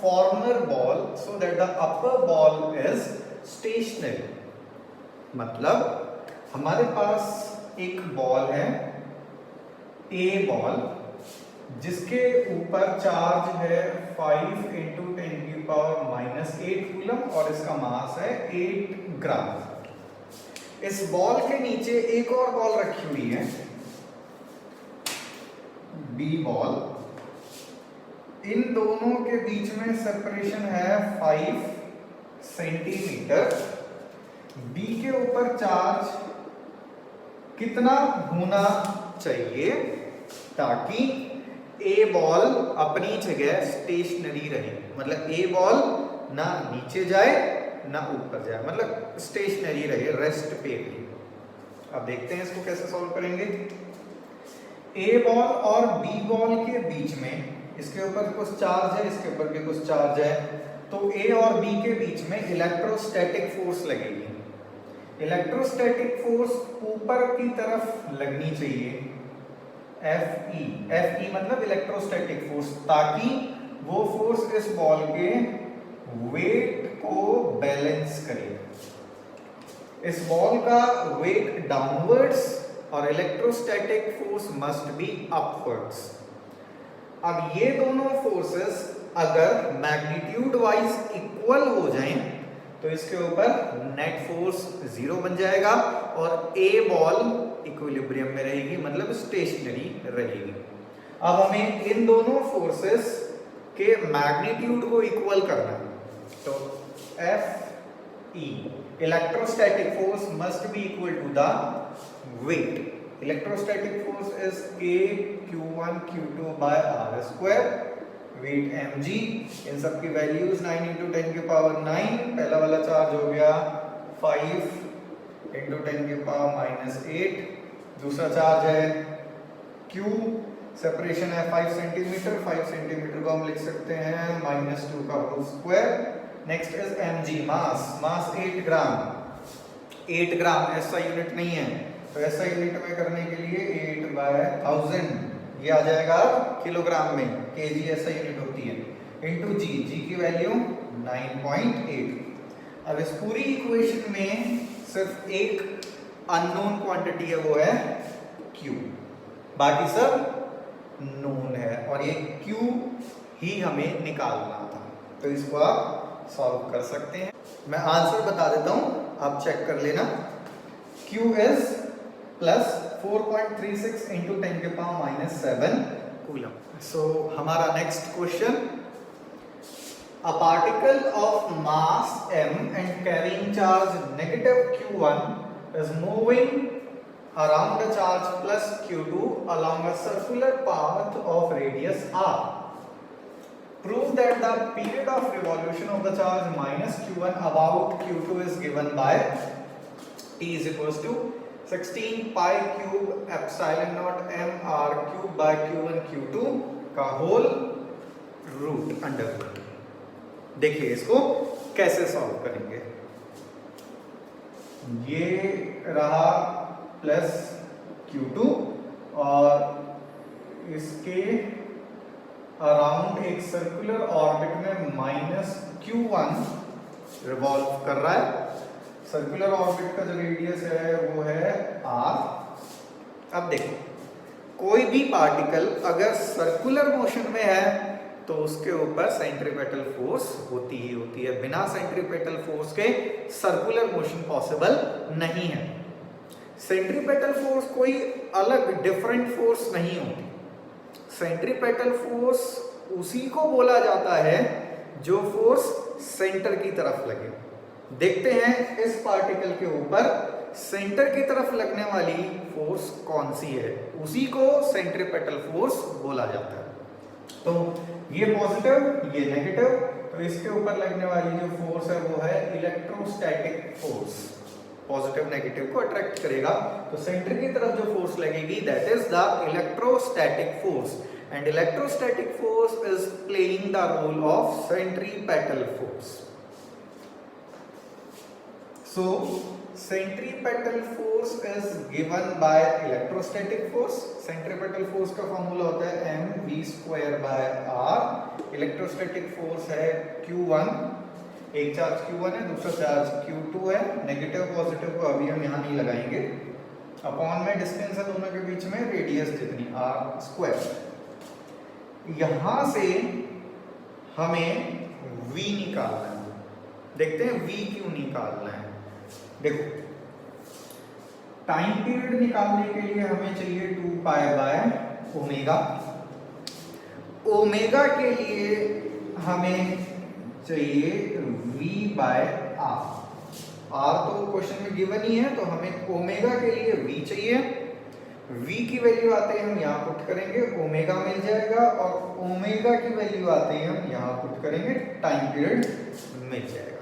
former ball so that the upper ball is stationary। मतलब हमारे पास एक ball है, ए ball, जिसके ऊपर charge है 5 × 10⁻⁻8 coulomb और इसका मास है 8 ग्राम। इस बॉल के नीचे एक और बॉल रखी हुई है, बी बॉल। इन दोनों के बीच में सेपरेशन है 5 सेंटीमीटर। बी के ऊपर चार्ज कितना होना चाहिए ताकि ए बॉल अपनी जगह स्टेशनरी रहे? मतलब ए बॉल ना नीचे जाए ना ऊपर जाए, मतलब स्टेशनरी रहे, रेस्ट पे रहे। अब देखते हैं इसको कैसे सॉल्व करेंगे। ए बॉल और बी बॉल के बीच में, इसके ऊपर कुछ चार्ज है, इसके ऊपर भी कुछ चार्ज है, तो ए और बी के बीच में इलेक्ट्रोस्टैटिक फोर्स लगेगी। इलेक्ट्रोस्टैटिक फोर्स ऊपर की तरफ लगनी चाहिए, Fe। Fe मतलब इलेक्ट्रोस्टैटिक फोर्स, ताकि वो फोर्स इस बॉल के वेट को बैलेंस करे। इस बॉल का वेट डाउनवर्ड्स और electrostatic force must B upwards. अब ये दोनों फोर्सेस अगर मैग्नीट्यूड वाइज इक्वल हो जाएं तो इसके ऊपर नेट फोर्स 0 बन जाएगा और ए बॉल इक्विलिब्रियम में रहेगी, मतलब स्टेशनरी रहेगी। अब हमें इन दोनों फोर्सेस के मैग्नीट्यूड को इक्वल करना है, तो Fe electrostatic force must be equal to the weight. Electrostatic force is Aq1 Q2 by r², weight mg। इन सब की वैल्यूज 9 × 10⁻⁹। पहला वाला चार्ज हो गया 5 × 10⁻⁸। दूसरा चार्ज है q, सेपरेशन है 5 सेंटीमीटर। 5 सेंटीमीटर को हम लिख सकते हैं -2 का whole square. Next is mg, mass 8 gram. 8 gram ऐसा यूनिट नहीं है, तो ऐसा यूनिट में करने के लिए 8/1000 ये आ जाएगा किलोग्राम में, केजी ऐसा यूनिट होती है, इनटू जी की वैल्यू 9.8। अब इस पूरी इक्वेशन में सिर्फ एक अननोन क्वांटिटी है, वो है Q, बाकी सब नोन है और ये Q ही हमें निकालना था। तो इसको आप सॉल्व कर सकते हैं। मैं आंसर बता देता हूं, आप चेक कर लेना। Q is +4.36 × 10⁻⁷ coulomb. सो हमारा next question, a particle of mass m and carrying charge -q1 is moving around a charge +q2 along a circular path of radius r. Prove that the period of revolution of the charge -q1 about q2 is given by t is equals to 16 pi cube epsilon naught m r³ by q1 q2 का whole root under root. देखिए इसको कैसे solve करेंगे। ये रहा +q2 और इसके around एक सर्कुलर ऑर्बिट में -q1 रिवॉल्व कर रहा है। सर्कुलर ऑर्बिट का जो रेडियस है वो है r। अब देखो, कोई भी पार्टिकल अगर सर्कुलर मोशन में है तो उसके ऊपर सेंट्रीपेटल फोर्स होती ही होती है। बिना सेंट्रीपेटल फोर्स के सर्कुलर मोशन पॉसिबल नहीं है। सेंट्रीपेटल फोर्स कोई अलग डिफरेंट फोर्स नहीं होती। सेंट्रीपेटल फोर्स उसी को बोला जाता है जो फोर्स सेंटर की तरफ लगे। देखते हैं इस पार्टिकल के ऊपर सेंटर की तरफ लगने वाली फोर्स कौन सी है, उसी को सेंट्रीपेटल फोर्स बोला जाता है। तो ये पॉजिटिव, ये नेगेटिव, तो इसके ऊपर लगने वाली जो फोर्स है वो है इलेक्ट्रोस्टैटिक फोर्स। पॉजिटिव नेगेटिव को अट्रैक्ट करेगा, तो सेंटर की तरफ जो फोर्स लगेगी that is the electrostatic force, and electrostatic force is playing the role of centripetal force. So centripetal force is given by electrostatic force. Centripetal force का formula होता है mv²/r। इलेक्ट्रोस्टैटिक फोर्स है q1, एक charge q1 है, दूसरा charge q2 है। Negative positive को अभी हम यहाँ नहीं लगाएंगे। अपॉन में डिस्टेंस है दोनों के बीच में, रेडियस जितनी r²। यहां से हमें v निकालना है। देखते हैं v क्यों निकालना है। देखो, टाइम पीरियड निकालने के लिए हमें चाहिए 2π/ओमेगा। ओमेगा के लिए हमें चाहिए v/r। r तो क्वेश्चन में गिवन ही है, तो हमें ओमेगा के लिए v चाहिए। v की वैल्यू आते ही हम यहाँ पुट करेंगे, ओमेगा मिल जाएगा। और ओमेगा की वैल्यू आते ही हम यहाँ पुट करेंगे, टाइम पीरियड मिल जाएगा।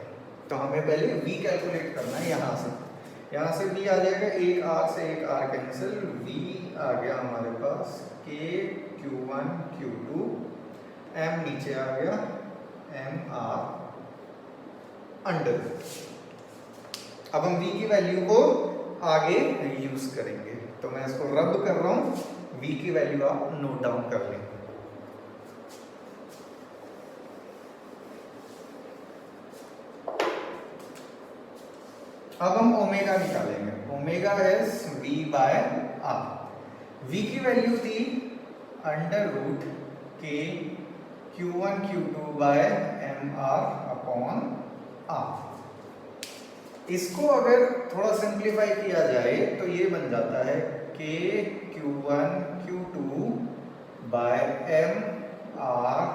तो हमें पहले v कैलकुलेट करना है। यहाँ से v आ जाएगा, एक r से एक r कैंसिल, v आ गया हमारे पास k q1 q2, m नीचे आ गया mr अंडर। अब हम v की वैल्यू को आगे यूज करेंगे, तो मैं इसको रब कर रहा हूं। v की वैल्यू आप नोट डाउन कर लें। अब हम ओमेगा निकालेंगे। Omega is v/r। v की वैल्यू थी √k q1 q2/mr/r। इसको अगर थोड़ा सिंप्लीफाई किया जाए तो ये बन जाता है k q1 q2/mr³।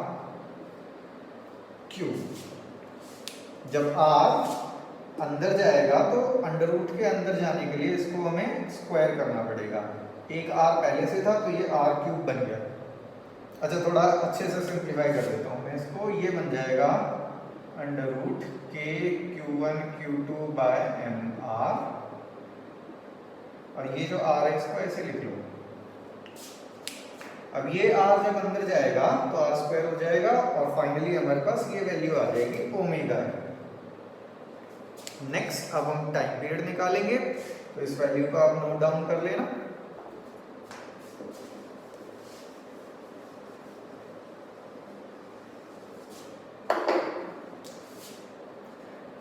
जब r अंदर जाएगा तो √ के अंदर जाने के लिए इसको हमें स्क्वायर करना पड़ेगा। एक r पहले से था तो ये r³ बन गया। अच्छा, थोड़ा अच्छे से सिंप्लीफाई कर देता हूँ मैं इसको। ये बन जाएगा √k q1 q2/mr। और ये जो r है इसको ऐसे लिख लो। अब ये r जब अंदर जाएगा तो r² हो जाएगा और फाइनली हमारे पास ये वैल्यू आ जाएगी ओमेगा। नेक्स्ट, अब हम टाइम पीरियड निकालेंगे, तो इस वैल्यू को आप नोट डाउन कर लेना।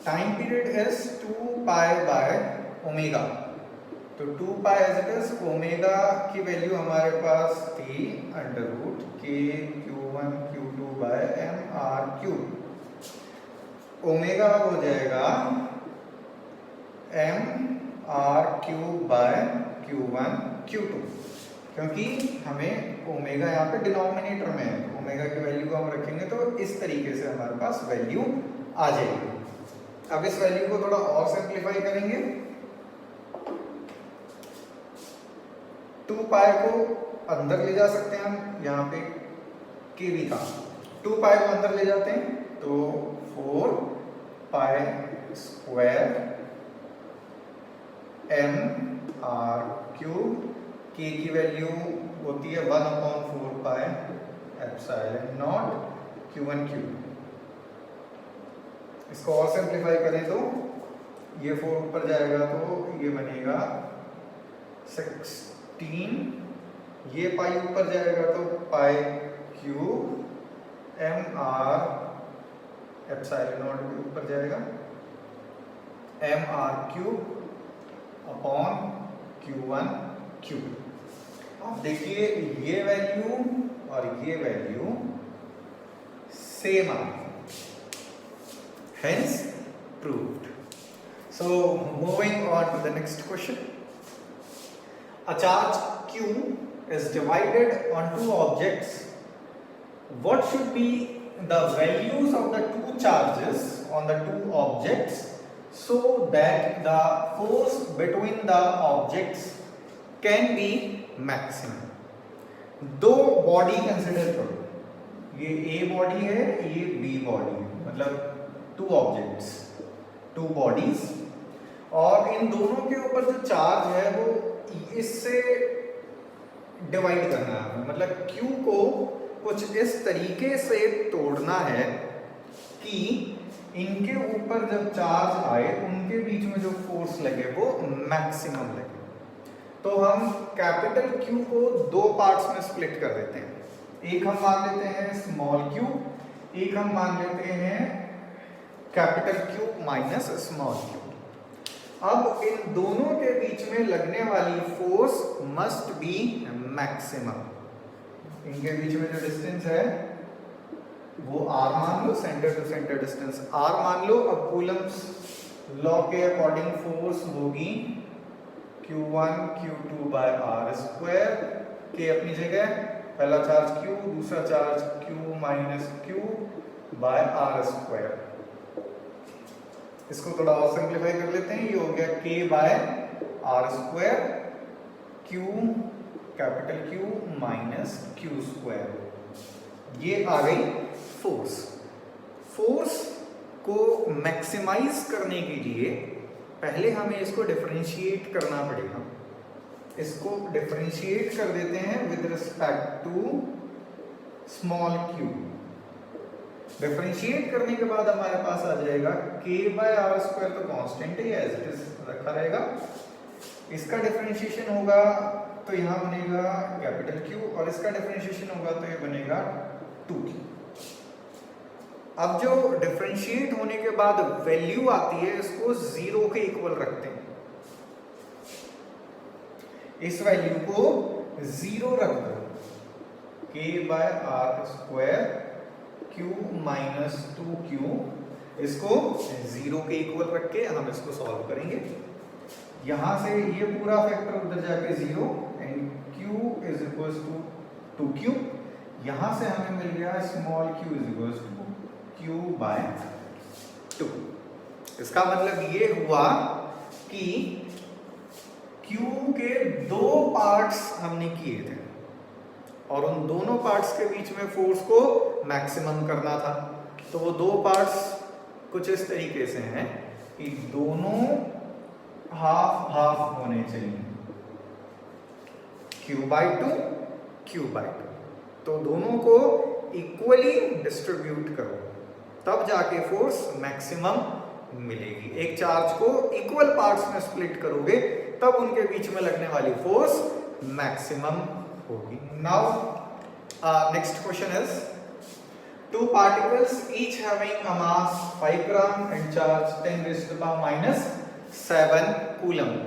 टाइम पीरियड इज 2π/ओमेगा। तो 2π एज इट इज, ओमेगा की वैल्यू हमारे पास थी √k q1 q2/mr³। ओमेगा हो जाएगा mr³ q1 q2, क्योंकि हमें ओमेगा यहाँ पे डिनोमिनेटर में है। ओमेगा की वैल्यू को हम रखेंगे तो इस तरीके से हमारे पास वैल्यू आ जाएगी। अब इस वैल्यू को थोड़ा और सिंप्लीफाई करेंगे। 2π को अंदर ले जा सकते हैं हम, यहाँ पे k भी था। 2π को अंदर ले जाते हैं तो 4π² mr³। k की वैल्यू होती है 1/4πε0 q1 q2। इसको और सिंप्लीफाई करें तो ये 4 ऊपर जाएगा तो ये बनेगा 16। ये पाई ऊपर जाएगा तो π³ mr∈0 भी ऊपर जाएगा, mr³ q1 q2। अब देखिए ये वैल्यू और ये वैल्यू सेम आ गई, hence proved. So moving on to the next question. A charge q is divided on two objects. What should be the values of the two charges on the two objects so that the force between the objects can be maximum? दो body consider करो, ये A body है, ये B body है, मतलब two objects, two bodies, और इन दोनों के ऊपर जो चार्ज है वो इससे डिवाइड करना है। मतलब Q को कुछ इस तरीके से तोड़ना है कि इनके ऊपर जब चार्ज आए उनके बीच में जो फोर्स लगे वो मैक्सिमम लगे। तो हम कैपिटल Q को दो पार्ट्स में स्प्लिट कर देते हैं। एक हम मान लेते हैं स्मॉल q, एक हम मान लेते हैं capital Q minus small q। अब इन दोनों के बीच में लगने वाली फोर्स मस्ट बी मैक्सिमम। इनके बीच में जो डिस्टेंस है वो r मान लो, centre to centre distance r मान लो। अब कूलम्स लॉ के अकॉर्डिंग फोर्स होगी Q1 Q2 by r square. के अपनी जगह, पहला चार्ज Q, दूसरा charge Q minus Q by r square. इसको थोड़ा और सिंप्लीफाई कर लेते हैं। ये हो गया K by r square, Q capital Q minus Q square. ये आ गई फोर्स। फोर्स को मैक्सिमाइज करने के लिए पहले हमें इसको डिफरेंशिएट करना पड़ेगा। इसको डिफरेंशिएट कर देते हैं with respect to small q। Differentiate करने के बाद हमारे पास आ जाएगा k बाय r स्क्वायर, तो कांस्टेंट ही एज इट इज रखा रहेगा। इसका डिफरेंशिएशन होगा तो यहाँ बनेगा कैपिटल Q, और इसका डिफरेंशिएशन होगा तो ये बनेगा 2q। अब जो डिफरेंशिएट होने के बाद वैल्यू आती है, इसको 0 के इक्वल रखते हैं। इस वैल्यू को 0 रख दो, k by r square q minus 2q। इसको 0 के इक्वल रख के हम इसको सॉल्व करेंगे। यहां से ये पूरा फैक्टर उधर जाके 0 and q is equal to 2q। यहां से हमें मिल गया small q is equal to q by 2। इसका मतलब ये हुआ कि q के दो पार्ट्स हमने किए थे और उन दोनों पार्ट्स के बीच में फोर्स को मैक्सिमम करना था। तो वो दो पार्ट्स कुछ इस तरीके से हैं कि दोनों हाफ हाफ होने चाहिए, q बाय 2 q बाय 2। तो दोनों को इक्वली डिस्ट्रीब्यूट करो, तब जाके फोर्स मैक्सिमम मिलेगी। एक चार्ज को इक्वल पार्ट्स में स्प्लिट करोगे तब उनके बीच में लगने वाली फोर्स मैक्सिमम होगी। Now next question is, two particles each having a mass 5 gram and charge 10 raised to the power minus 7 coulomb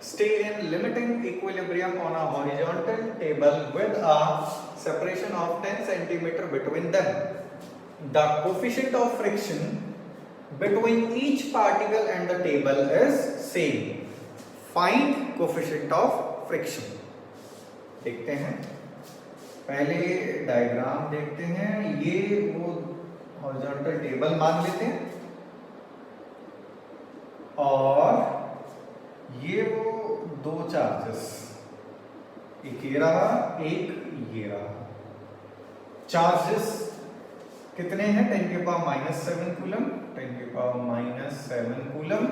stay in limiting equilibrium on a horizontal table with a separation of 10 centimeter between them. The coefficient of friction between each particle and the table is same. Find coefficient of friction. देखते हैं, पहले diagram देखते हैं। ये वो horizontal table मान लेते हैं और ये वो दो चार्जेस, एक ये रहा एक ये रहा। चार्जेस कितने हैं? 10 के पावर माइनस 7 कूलम, 10 के पावर माइनस 7 कूलम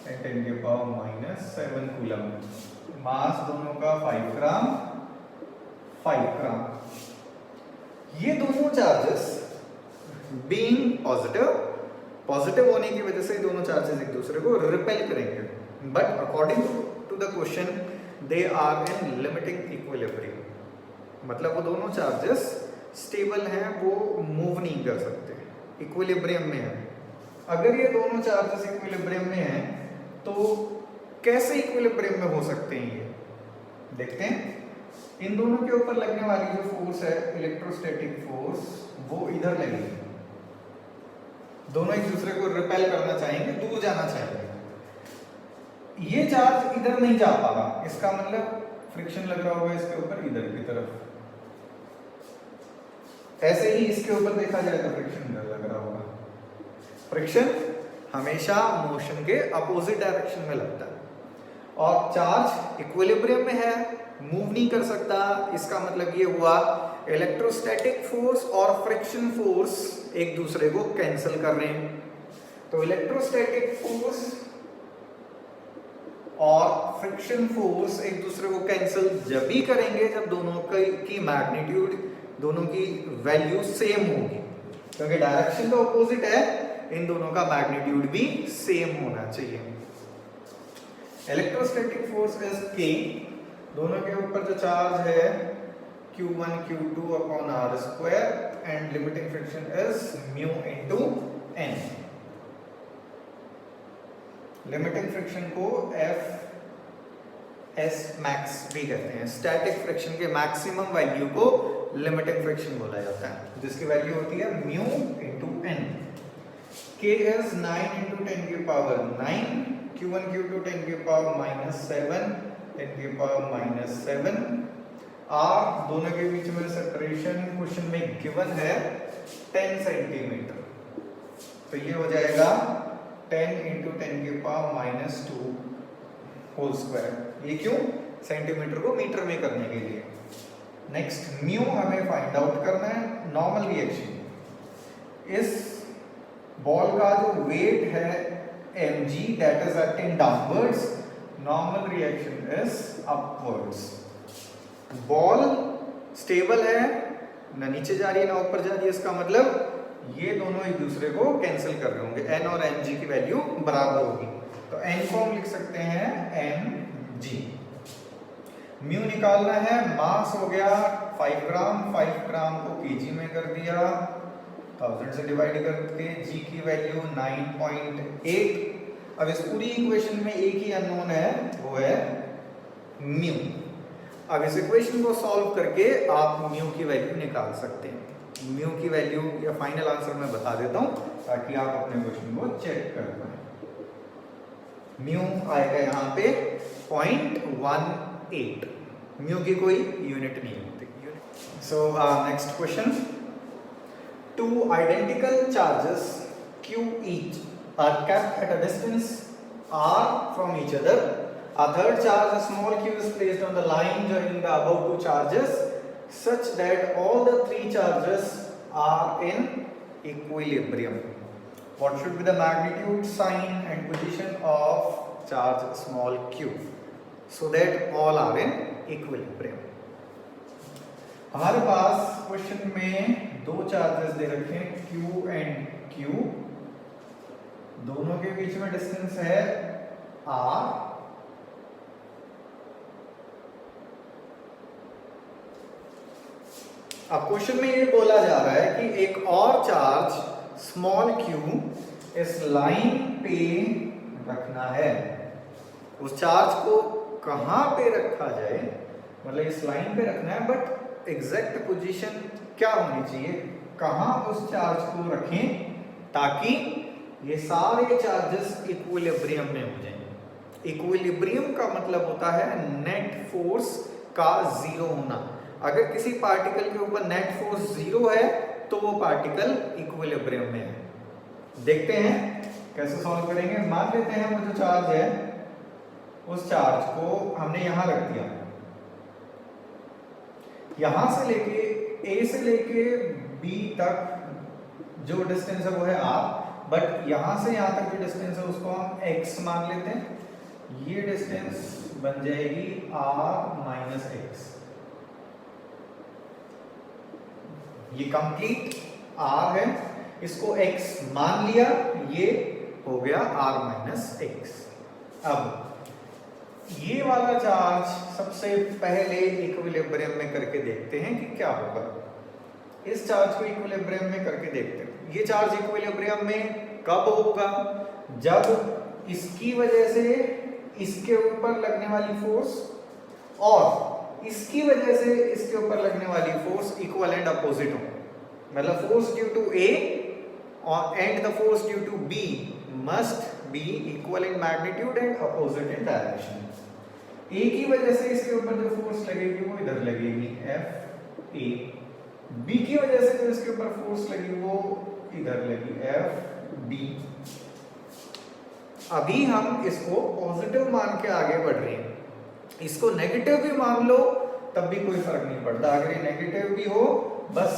एंड 10 के पावर माइनस 7 कूलम। मास दोनों का 5 ग्राम 5 ग्राम। ये दोनों चार्जेस बीइंग पॉजिटिव होने की वजह से दोनों चार्जेस एक दूसरे को रिपेल करेंगे, but according to the question they are in limiting equilibrium. मतलब वो दोनों चार्जेस स्टेबल हैं, वो मूव नहीं कर सकते, इक्विलिब्रियम में है। अगर ये दोनों चार्जेस इक्विलिब्रियम में हैं तो कैसे इक्विलिब्रियम में हो सकते हैं ये देखते हैं। इन दोनों के ऊपर लगने वाली जो फोर्स है इलेक्ट्रोस्टैटिक फोर्स, वो इधर लगेगी। दोनों एक दूसरे को रिपेल करना चाहेंगे, दूर जाना चाहेंगे। ये चार्ज इधर नहीं जा पागा, इसका मतलब फ्रिक्शन लग रहा होगा इसके ऊपर इधर की तरफ। ऐसे ही इसके ऊपर देखा जाए तो फ्रिक्शन इधर लग रहा होगा। फ्रिक्शन हमेशा मोशन के अपोजिट डायरेक्शन में लगता है और चार्ज इक्विलिब्रियम में है, मूव नहीं कर सकता। इसका मतलब ये हुआ इलेक्ट्रोस्टैटिक फोर्स और फ्रिक्शन फोर्स एक दूसरे को कैंसिल कर रहे हैं। तो इलेक्ट्रोस्टैटिक फोर्स और फ्रिक्शन फोर्स एक दूसरे को कैंसिल जब भी करेंगे जब दोनों की मैग्नीट्यूड, दोनों की वैल्यू सेम होगी, क्योंकि डायरेक्शन तो अपोजिट है इन दोनों का मैग्नीट्यूड भी सेम होना चाहिए। इलेक्ट्रोस्टैटिक फोर्स इज K, दोनों के ऊपर जो चार्ज है Q1 Q2 upon R square and limiting friction is mu into N। Limiting friction को एस मैक्स भी कहते हैं। स्टैटिक फ्रिक्शन के मैक्सिमम वैल्यू को लिमिटिंग फ्रिक्शन बोला जाता है, जिसकी वैल्यू होती है mu into N। K is 9 into 10 की पावर 9, Q1 Q2 10 की पावर -7, 10 की पावर -7। R दोनों के बीच में सेपरेशन क्वेश्चन में गिवन है 10 सेंटीमीटर, तो ये हो जाएगा 10 इंटू 10 की पावर -2 होल स्क्वायर। ये क्यों? सेंटीमीटर को मीटर में करने के लिए। नेक्स्ट म्यू हमें फाइंड आउट करना है। नॉर्मल रिएक्शन, इस बॉल का जो वेट है mg that is acting downwards, normal reaction is upwards. Ball stable है, ना नीचे जा रही है ना ऊपर जा रही है, इसका मतलब ये दोनों एक दूसरे को कैंसिल कर रहे होंगे, n और mg की वैल्यू बराबर होगी, तो n को हम लिख सकते हैं mg। म्यू निकालना है, मास हो गया 5 ग्राम, 5 ग्राम को kg में कर दिया, 1000 से डिवाइड करके g की वैल्यू 9.8। अब इस पूरी इक्वेशन में एक ही अननोन है, वो है म्यू। अब इस इक्वेशन को सॉल्व करके आप म्यू की वैल्यू निकाल सकते हैं। म्यू की वैल्यू या फाइनल आंसर मैं बता देता हूं ताकि आप अपने क्वेश्चन को चेक कर पाए। म्यू आएगा यहाँ पे 0.18। म्यू की कोई यूनिट नहीं होती। So next question, two identical charges q each are kept at a distance r from each other. A third charge, a small q, is placed on the line joining the above two charges such that all the three charges are in equilibrium. What should be the magnitude, sign and position of charge small q so that all are in equilibrium? हमारे पास question में दो charges दे रखे हैं Q and Q, दोनों के बीच में distance है R। अब क्वेश्चन में ये बोला जा रहा है कि एक और चार्ज स्मॉल q इस लाइन पे रखना है। उस चार्ज को कहां पे रखा जाए, मतलब इस लाइन पे रखना है, बट एग्जैक्ट पोजीशन क्या होनी चाहिए, कहां उस चार्ज को रखें ताकि ये सारे चार्जेस इक्विलिब्रियम में हो जाएं। इक्विलिब्रियम का मतलब होता है नेट फोर्स का जीरो होना। अगर किसी पार्टिकल के ऊपर नेट फोर्स जीरो है तो वो पार्टिकल इक्विलिब्रियम में है। देखते हैं कैसे सॉल्व करेंगे। मान लेते हैं वो जो चार्ज है उस चार्ज को हमने यहां रख दिया, यहां से लेके A से लेके B तक जो डिस्टेंस है वो है R, बट यहां से यहां तक जो डिस्टेंस है उसको हम x मान लेते हैं। ये डिस्टेंस बन जाएगी R माइनस x। ये कंप्लीट R है, इसको x मान लिया, ये हो गया R माइनस x। अब ये वाला चार्ज सबसे पहले इक्विलिब्रियम में करके देखते हैं कि क्या होगा। इस चार्ज को इक्विलिब्रियम में करके देखते हैं। ये चार्ज इक्विलिब्रियम में कब होगा, जब इसकी वजह से इसके ऊपर लगने वाली फोर्स और इसकी वजह से इसके ऊपर लगने वाली फोर्स इक्वल एंड अपोजिट हो। मतलब फोर्स ड्यू टू A और and the force due to B must be equal in magnitude and opposite in direction. A की वजह से इसके ऊपर जो फोर्स लगेगी वो इधर लगेगी FA, B की वजह से जो इसके ऊपर फोर्स लगी वो इधर लगी FB। अभी हम इसको पॉजिटिव मान के आगे बढ़ रहे हैं, इसको नेगेटिव भी मान लो तब भी कोई फर्क नहीं पड़ता। अगर ये नेगेटिव भी हो बस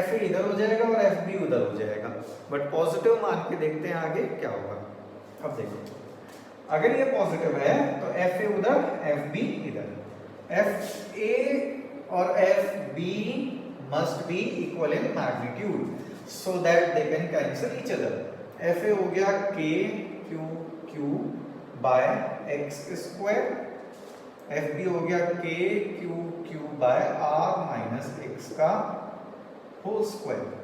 FA इधर हो जाएगा और FB उधर हो जाएगा, बट पॉजिटिव मान के देखते हैं आगे क्या होगा। अब देखो, अगर ये पॉजिटिव है तो FA उधर FB इधर, FA और FB must be equal in magnitude so that they can cancel each other F A हो गया K Q Q by X square, F B हो गया K Q Q by R minus X का whole square.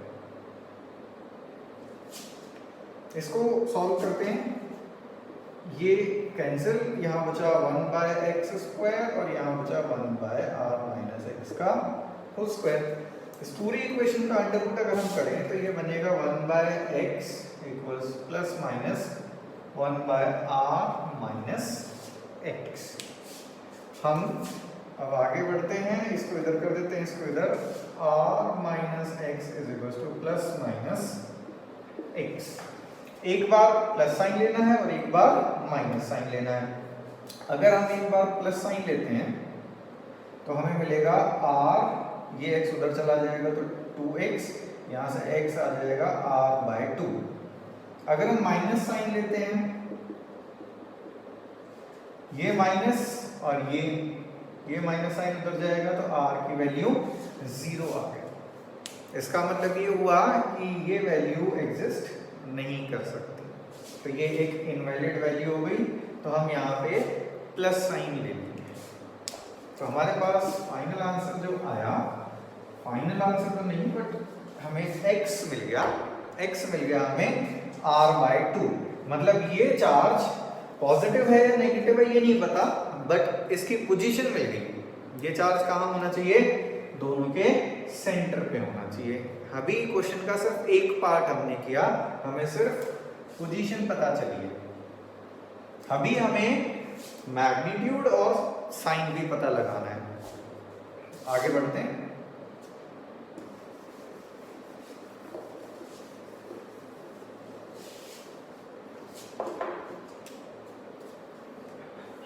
इसको solve करते हैं, ये cancel, यहां बचा 1 बाय एक्स स्क्वायर और यहां बचा 1 बाय आर माइनस एक्स का होल स्क्वायर। इस पूरी इक्वेशन का अंडर रूट अगर हम करें तो ये बनेगा 1 by X equals plus minus 1 by R minus X. हम अब आगे बढ़ते हैं, इसको इधर कर देते हैं, इसको इधर, R minus X is equals to plus minus X. एक बार प्लस साइन लेना है और एक बार माइनस साइन लेना है। अगर हम एक बार प्लस साइन लेते हैं तो हमें मिलेगा आर, ये x उधर चला जाएगा तो 2x, यहां से x आ जाएगा r बाय 2। अगर हम माइनस साइन लेते हैं, ये माइनस और ये माइनस साइन उधर जाएगा तो r की वैल्यू 0 आ गया। इसका मतलब ये हुआ कि ये वैल्यू एग्जिस्ट नहीं कर सकती, तो ये एक इनवैलिड वैल्यू हो गई। तो हम यहाँ पे प्लस साइन ले लेंगे, तो हमारे पास फाइनल आंसर जो आया, फाइनल आंसर तो नहीं बट हमें x मिल गया, x मिल गया हमें r बाय 2। मतलब ये चार्ज पॉजिटिव है या नेगेटिव है ये नहीं पता, बट इसकी पोजीशन मिल गई। ये चार्ज कहाँ होना चाहिए, दोनों के सेंटर पे होना चाहिए। अभी क्वेश्चन का सिर्फ एक पार्ट हमने किया, हमें सिर्फ पोजीशन पता चली है। अभी हमें मैग्नीट्यूड और साइन भी पता लगाना है। आगे बढ़ते हैं।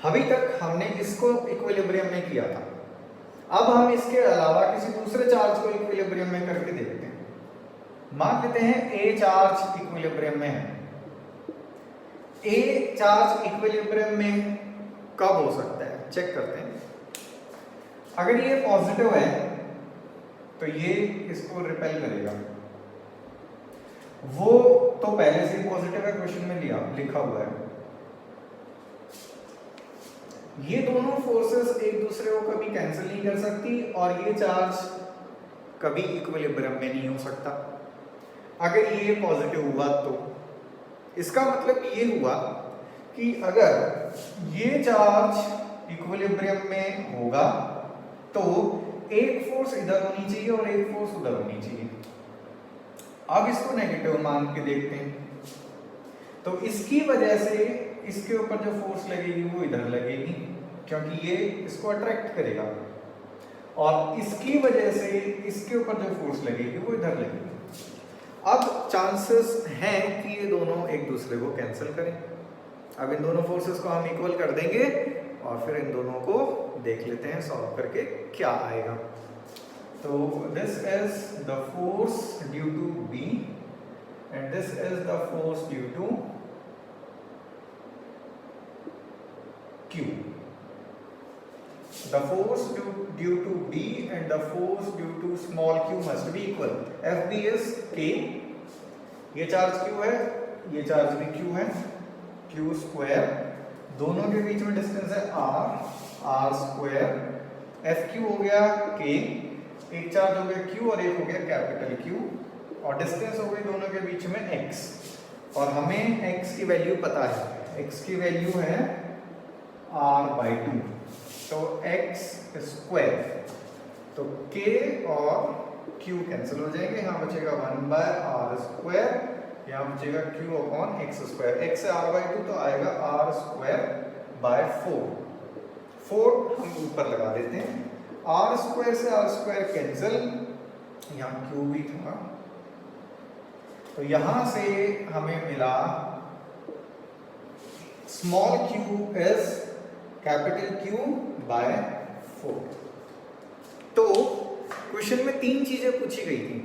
अभी तक हमने इसको इक्विलिब्रियम में किया था, अब हम इसके अलावा किसी दूसरे चार्ज को इक्विलिब्रियम में करके देखते हैं। मान लेते हैं ए चार्ज इक्विलिब्रियम में है। ए चार्ज इक्विलिब्रियम में कब हो सकता है, चेक करते हैं। अगर ये पॉजिटिव है तो ये इसको रिपेल करेगा, वो तो पहले से ही पॉजिटिव है, क्वेश्चन में लिखा हुआ है। ये दोनों फोर्सेस एक दूसरे को कभी कैंसिल नहीं कर सकती और ये चार्ज कभी इक्विलिब्रियम में नहीं हो सकता। अगर ये पॉजिटिव हुआ तो इसका मतलब ये हुआ कि अगर ये चार्ज इक्विलिब्रियम में होगा तो एक फोर्स इधर होनी चाहिए और एक फोर्स उधर होनी चाहिए। अब इसको नेगेटिव मान के देखते हैं, तो इसकी वजह से इसके ऊपर जो फोर्स लगेगी वो इधर लगेगी, क्योंकि ये इसको अट्रैक्ट करेगा, और इसकी वजह से इसके ऊपर जो फोर्स लगेगी वो इधर लगेगी। अब चांसेस हैं कि ये दोनों एक दूसरे को कैंसिल करें। अब इन दोनों फोर्सेस को हम इक्वल कर देंगे और फिर इन दोनों को देख लेते हैं सॉल्व करके क्या आएगा। तो this is the force due to B and this is the force due to Q. The force due to B and the force due to small q must be equal. Fb is K. ये charge Q है, ये charge भी Q है, Q square, दोनों के बीच में distance है R, R square, Fq हो गया K, एक चार्ज हो गया Q और एक हो गया कैपिटल Q, और डिस्टेंस हो गई दोनों के बीच में x, और हमें x की वैल्यू पता है, x की वैल्यू है r बाई 2, तो x स्क्वायर, तो k और q कैंसिल हो जाएंगे, यहाँ बचेगा 1 बाय आर स्क्वायर, यहाँ बचेगा q upon x square, x से r बाई 2 तो आएगा r स्क्वायर बाय 4 हम ऊपर लगा देते हैं, r स्क्वायर से r स्क्वायर कैंसिल, यहाँ q भी था, तो यहाँ से हमें मिला small q is capital Q by 4। तो क्वेश्चन में तीन चीजें पूछी गई थी,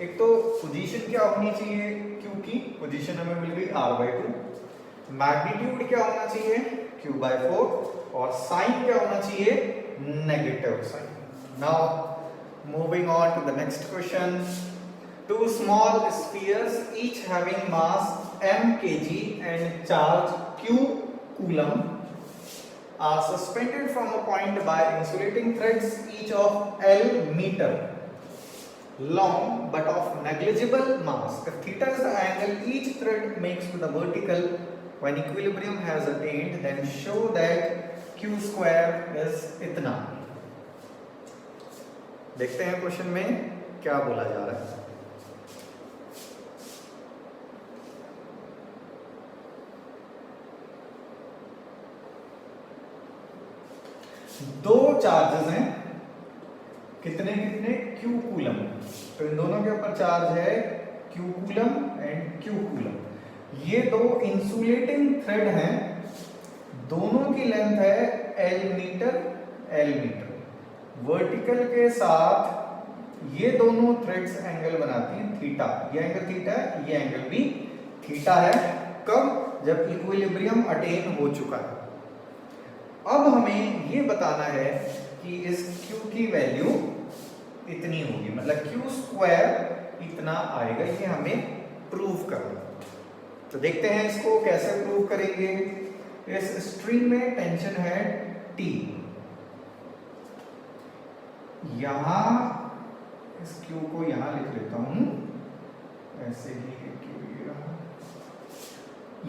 एक तो पोजीशन क्या होनी चाहिए Q की, पोजीशन हमें मिल गई r बाई 2, मैग्नीट्यूड क्या होना चाहिए Q बाय 4, और साइन क्या होना चाहिए negative sign. Now moving on to the next question. Two small spheres each having mass m kg and charge q coulomb are suspended from a point by insulating threads each of L meter long but of negligible mass. If theta is the angle each thread makes to the vertical when equilibrium has attained, then show that q square is इतना. देखते हैं question में क्या बोला जा रहा है. दो चार्जेस हैं, कितने कितने q कूलम. तो इन दोनों के ऊपर चार्ज है q coulomb and q coulomb. ये दो इंसुलेटिंग थ्रेड हैं, दोनों की लेंथ है L मीटर. वर्टिकल के साथ ये दोनों थ्रेड्स एंगल बनाती हैं थीटा. ये एंगल थीटा है, ये एंगल भी थीटा है. कब? जब इक्विलिब्रियम अटेन हो चुका है. अब हमें ये बताना है कि इस Q की वैल्यू इतनी होगी, मतलब Q स्क्वायर इतना आएगा. ये हमें प्रूव करना. तो देखते हैं इसको कैसे प्रूव करेंगे. इस स्ट्रिंग में टेंशन है T. यहां इस Q को यहां लिख लेता हूं, ऐसे ही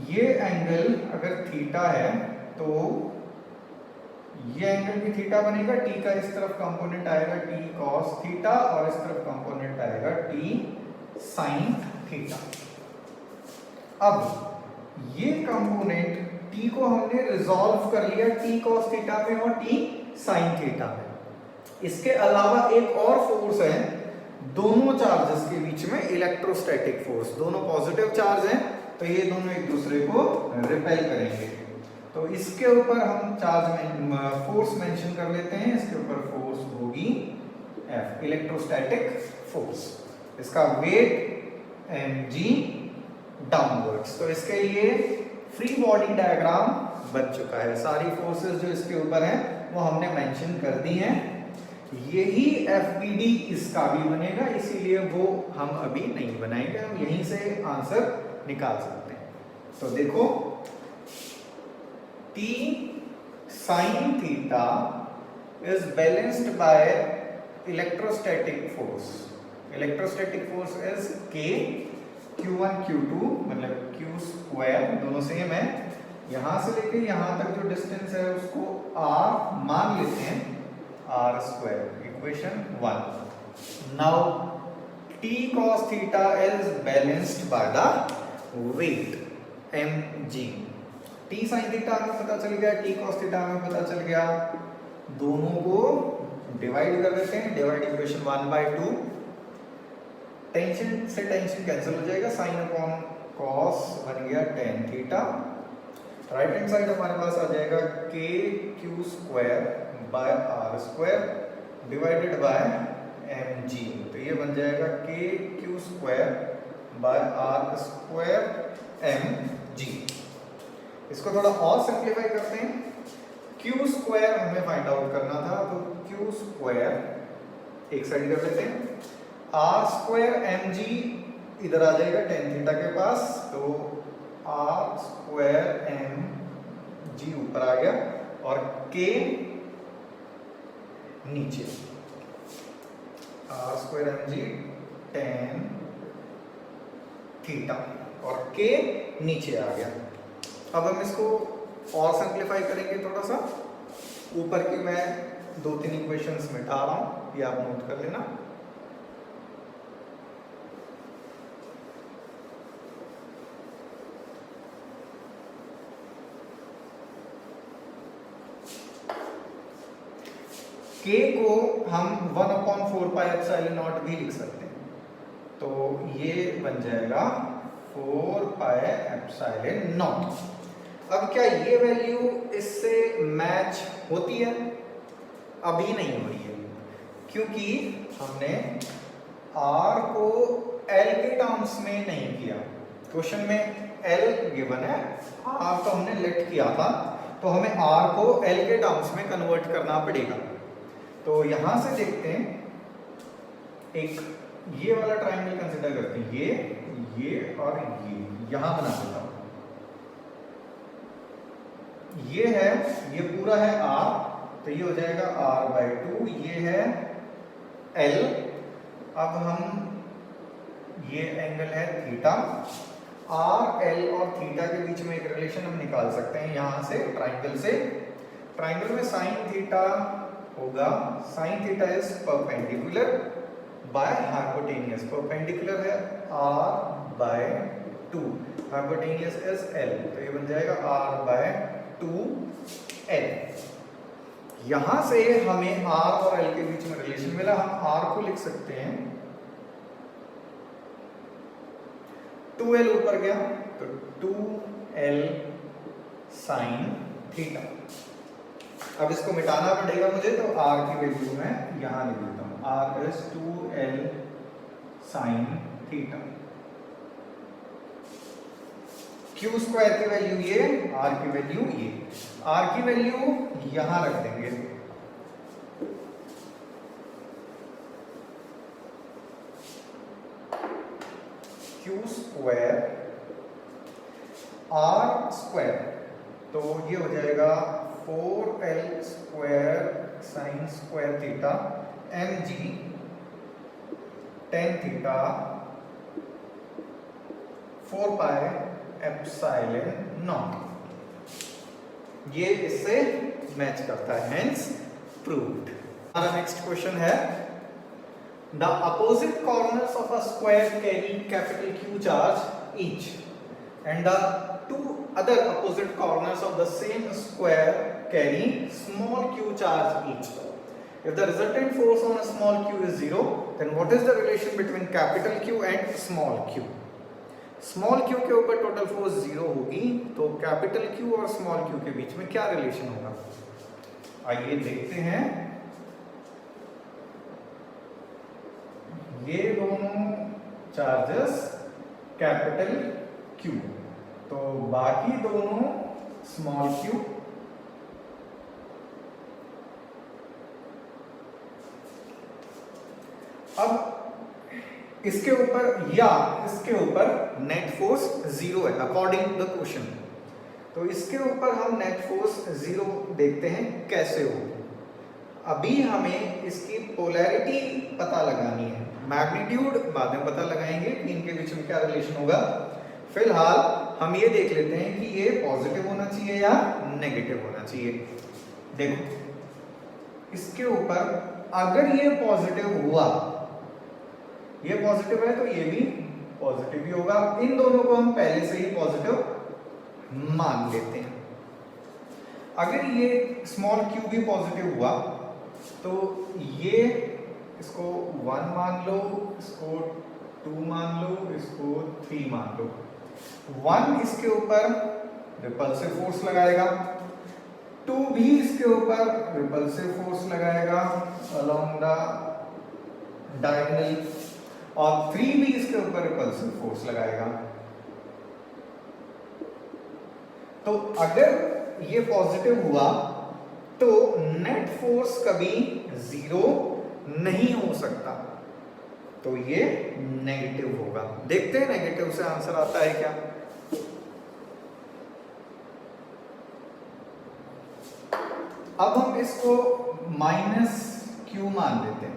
ये एंगल अगर थीटा है तो ये एंगल भी थीटा बनेगा. T का इस तरफ कंपोनेंट आएगा T cos थीटा और इस तरफ कंपोनेंट आएगा T sin थीटा. अब ये कंपोनेंट T को हमने रिजॉल्व कर लिया T cos थीटा में और T sin थीटा में. इसके अलावा एक और फोर्स है दोनों चार्जेस के बीच में, इलेक्ट्रोस्टैटिक फोर्स. दोनों पॉजिटिव चार्ज हैं तो ये दोनों एक दूसरे को रिपेल करेंगे. तो इसके ऊपर हम फोर्स मेंशन कर लेते हैं. इसके ऊपर फोर्स होगी F, इलेक्ट्रोस्टैटिक फोर्स. इसका वेट mg डाउनवर्ड्स. तो इसके लिए फ्री बॉडी डायग्राम बन चुका है. सारी फोर्सेस जो इसके ऊपर हैं वो हमने मेंशन कर दी हैं. यही FBD इसका भी बनेगा, इसीलिए वो हम अभी नहीं बनाएंगे. हम यहीं से आंसर निकाल सकते हैं. तो देखो T sin theta is balanced by electrostatic force. Electrostatic force is K. Q1 Q2 मतलब Q स्क्वायर दोनों सेम है. यहां से लेके यहां तक जो डिस्टेंस है उसको R मान लेते हैं, R square. Equation 1. Now T cos theta is balanced by the weight mg. T sin theta हमें पता चल गया, T cos थीटा हमें पता चल गया. दोनों को डिवाइड कर देते हैं. Divide equation 1/2. टेंशन से टेंशन कैंसिल हो जाएगा. साइन अपॉन कॉस बन गया tan theta. Right hand side हमारे पास आ जाएगा k q square by r square divided by mg. तो ये बन जाएगा k q square by r square mg. इसको थोड़ा और सिंप्लीफाई करते हैं. q स्क्वायर हमें फाइंड आउट करना था, तो q स्क्वायर एक साइड कर लेते हैं. r स्क्वायर mg इधर आ जाएगा tan थीटा के पास, तो r स्क्वायर mg ऊपर आ गया और k नीचे. r square mg tan theta और k नीचे आ गया. अब हम इसको और सिंप्लीफाई करेंगे थोड़ा सा. ऊपर की मैं 2-3 इक्वेशंस मिटा रहा हूं, ये आप नोट कर लेना. k को हम 1/4 पाई एप्सिलॉन नॉट भी लिख सकते हैं. तो ये बन जाएगा 4 पाई एप्सिलॉन नॉट. अब क्या ये वैल्यू इससे मैच होती है? अभी नहीं हो रही है, क्योंकि हमने r को l के टर्म्स में नहीं किया. क्वेश्चन में l गिवन है, r तो हमने लेट किया था, तो हमें r को l के टर्म्स में कन्वर्ट करना पड़ेगा. तो यहां से देखते हैं, एक ये वाला ट्रायंगल कंसीडर करते हैं, ये और यहां बना देता हूं, ये है, ये पूरा है r, तो ये हो जाएगा r/2, ये है l। अब हम, ये एंगल है थीटा, r, l और थीटा के बीच में एक रिलेशन हम निकाल सकते हैं यहां से, ट्राइंगल से। ट्राइंगल में साइन थीटा होगा, sine theta is perpendicular by hypotenuse, perpendicular है r/2, हाइपोटेनियस इज l, तो ये बन जाएगा r/2l। यहां से हमें r और l के बीच में रिलेशन मिला, हम r को लिख सकते हैं 2l, ऊपर गया तो 2l sin थीटा। अब इसको मिटाना पड़ेगा मुझे, तो r की वैल्यू मैं यहां लिख देता हूं, r is 2l sin theta. q square की वैल्यू ये, r की वैल्यू ये, r की वैल्यू यहां रख देंगे, q स्क्वायर r स्क्वायर, तो ये हो जाएगा 4l square sine square theta mg tan theta 4 pi epsilon not. ये इससे मैच करता है, हेंस प्रूव्ड। हमारा नेक्स्ट क्वेश्चन है, the opposite corners of a square carry capital Q charge each and the two other opposite corners of the same square carry small q charge each. If the resultant force on a small q is 0, then what is the relation between capital Q and small q? Small q के ऊपर total force 0 होगी, तो capital Q और small q के बीच में क्या relation होगा? आइए देखते हैं। ये दोनों चार्जेस कैपिटल Q, तो बाकी दोनों स्मॉल q। अब इसके ऊपर या इसके ऊपर नेट फोर्स 0 है अकॉर्डिंग टू द क्वेश्चन, तो इसके ऊपर हम नेट फोर्स 0 देखते हैं कैसे हो। अभी हमें इसकी पोलैरिटी पता लगानी है, मैग्नीट्यूड बाद में पता लगाएंगे कि इनके बीच में क्या रिलेशन होगा। फिलहाल हम ये देख लेते हैं कि ये पॉजिटिव होना चाहिए या नेगेटिव होना चाहिए। देखो, इसके ऊपर अगर ये पॉजिटिव हुआ, ये पॉजिटिव है तो ये भी पॉजिटिव ही होगा, इन दोनों को हम पहले से ही पॉजिटिव मान लेते हैं। अगर ये स्मॉल q भी पॉजिटिव हुआ तो ये, इसको 1 मान लो, इसको 2 मान लो, इसको 3 मान लो। 1 इसके ऊपर रिपल्सिव फोर्स लगाएगा, 2 भी इसके ऊपर रिपल्सिव फोर्स लगाएगा अलोंग द डायगोनल, और 3 भी इसके ऊपर रिपल्सिव फोर्स लगाएगा। तो अगर ये पॉजिटिव हुआ तो नेट फोर्स कभी 0 नहीं हो सकता, तो ये नेगेटिव होगा। देखते हैं नेगेटिव से आंसर आता है क्या। अब हम इसको -q मान देते हैं,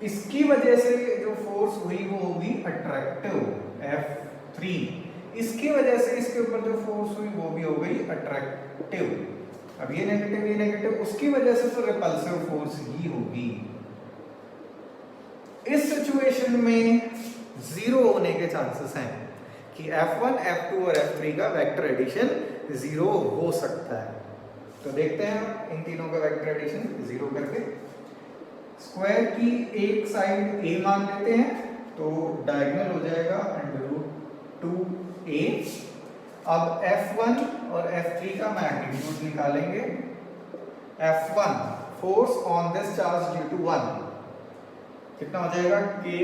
इसकी वजह से जो फोर्स हुई वो होगी अट्रैक्टिव F3, इसकी वजह से इसके ऊपर जो फोर्स हुई वो भी हो गई अट्रैक्टिव। अब ये नेगेटिव, उसकी वजह से तो रिपल्सिव फोर्स ही होगी। इस सिचुएशन में 0 होने के चांसेस हैं कि F1, F2 और F3 का वेक्टर एडिशन 0 हो सकता है। तो देखते हैं इन तीनों का वेक्टर एडिशन 0 करके। स्क्वायर की एक साइड a मान लेते हैं, तो डायगोनल हो जाएगा √2a। अब F1 और F3 का मैग्नीट्यूड निकालेंगे। F1 force on this charge due to 1 कितना हो जाएगा, k/a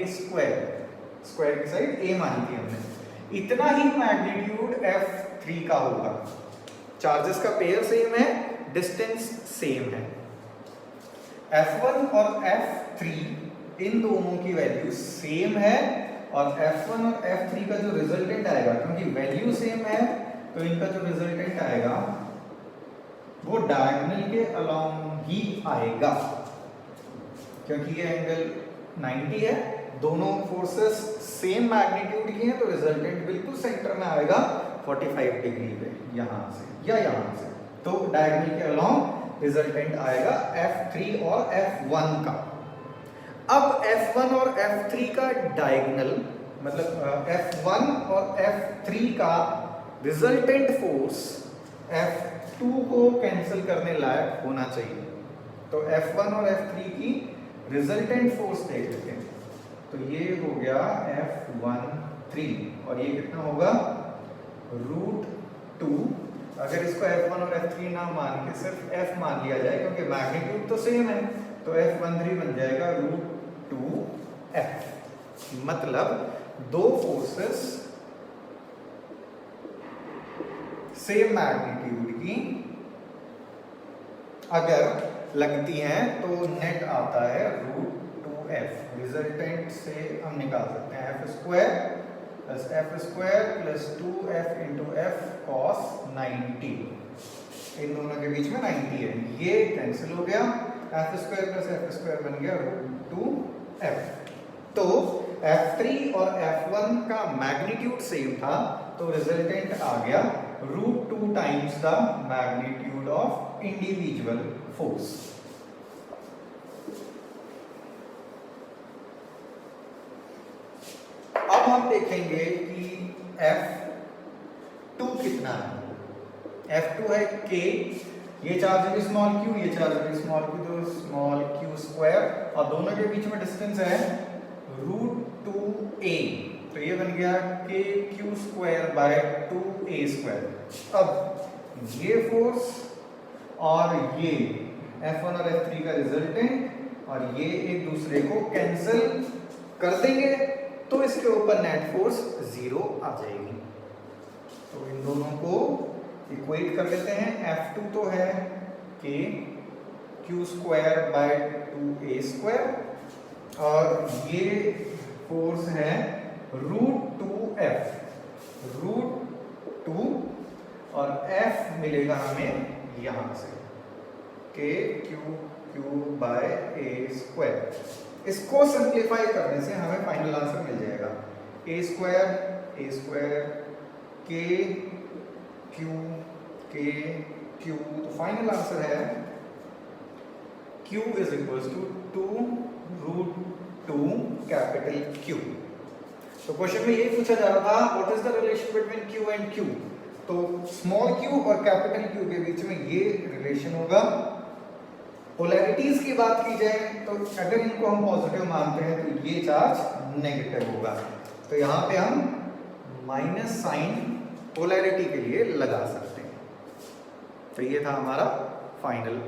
स्क्वायर, स्क्वायर की साइड a मानी थी हमने, इतना ही मैग्नीट्यूड F3 का होगा। चार्जेस का पेयर सेम है, डिस्टेंस सेम है। F1 और F3 इन दोनों की वैल्यू सेम है और F1 और F3 का जो रिजल्टेंट आएगा, क्योंकि वैल्यू सेम है तो इनका जो रिजल्टेंट आएगा वो डायगोनल के अलोंग ही आएगा, क्योंकि ये एंगल 90 है, दोनों फोर्सेस सेम मैग्नीट्यूड की हैं, तो रिजल्टेंट बिल्कुल सेंटर में आएगा 45 डिग्री पे, यहां से या यहां से। तो डायगोनल के अलोंग रिजल्टेंट आएगा F3 और F1 का। अब F1 और F3 का डायगोनल मतलब F1 और F3 का रिजल्टेंट फोर्स F2 को कैंसिल करने लायक होना चाहिए। तो F1 और F3 की रिजल्टेंट फोर्स देख लेते हैं। तो ये हो गया F13 और ये कितना होगा √2। अगर इसको F1 और F3 ना मान के सिर्फ F मान लिया जाए, क्योंकि मैग्नीट्यूड तो सेम है, तो F13 बन जाएगा √2F। मतलब दो फोर्सेस सेम मैग्नीट्यूड की अगर लगती हैं तो नेट आता है √2F। रिजल्टेंट से हम निकाल सकते हैं F² + F² + 2F × F cos 90। इन दोनों के बीच में 90 है, ये कैंसिल हो गया, F² + F² बन गया √2F। तो F3 और F1 का मैग्नीट्यूड सेम था, तो रिजल्टेंट आ गया √2 times the magnitude of individual force. अब हम देखेंगे कि F2 कितना है। F2 है K, ये चार्ज है स्मॉल q, ये चार्ज है स्मॉल q, तो स्मॉल q², और दोनों के बीच में डिस्टेंस है √2a, तो ये बन गया kq²/2a²। अब ये फोर्स और ये F1 और F3 का रिजल्टेंट और ये एक दूसरे को कैंसिल कर देंगे, तो इसके ऊपर नेट फोर्स 0 आ जाएगी। तो इन दोनों को इक्वेट कर लेते हैं। F2 तो है k q²/2a² और ये फोर्स है √2F, √2 और F मिलेगा हमें यहां से k q/a²। इसको सिंप्लीफाई करने से हमें फाइनल आंसर मिल जाएगा a² k q, तो फाइनल आंसर है q = 2√2 कैपिटल Q। तो क्वेश्चन में यही पूछा जा रहा था, what is the relation between Q and Q। तो स्मॉल q और कैपिटल Q के बीच में ये रिलेशन होगा। पोलैरिटीज की बात की जाए तो अगर इनको हम पॉजिटिव मानते हैं तो ये चार्ज नेगेटिव होगा, तो यहाँ पे हम माइनस साइन पोलैरिटी के लिए लगा सकते हैं। तो ये था हमारा फाइनल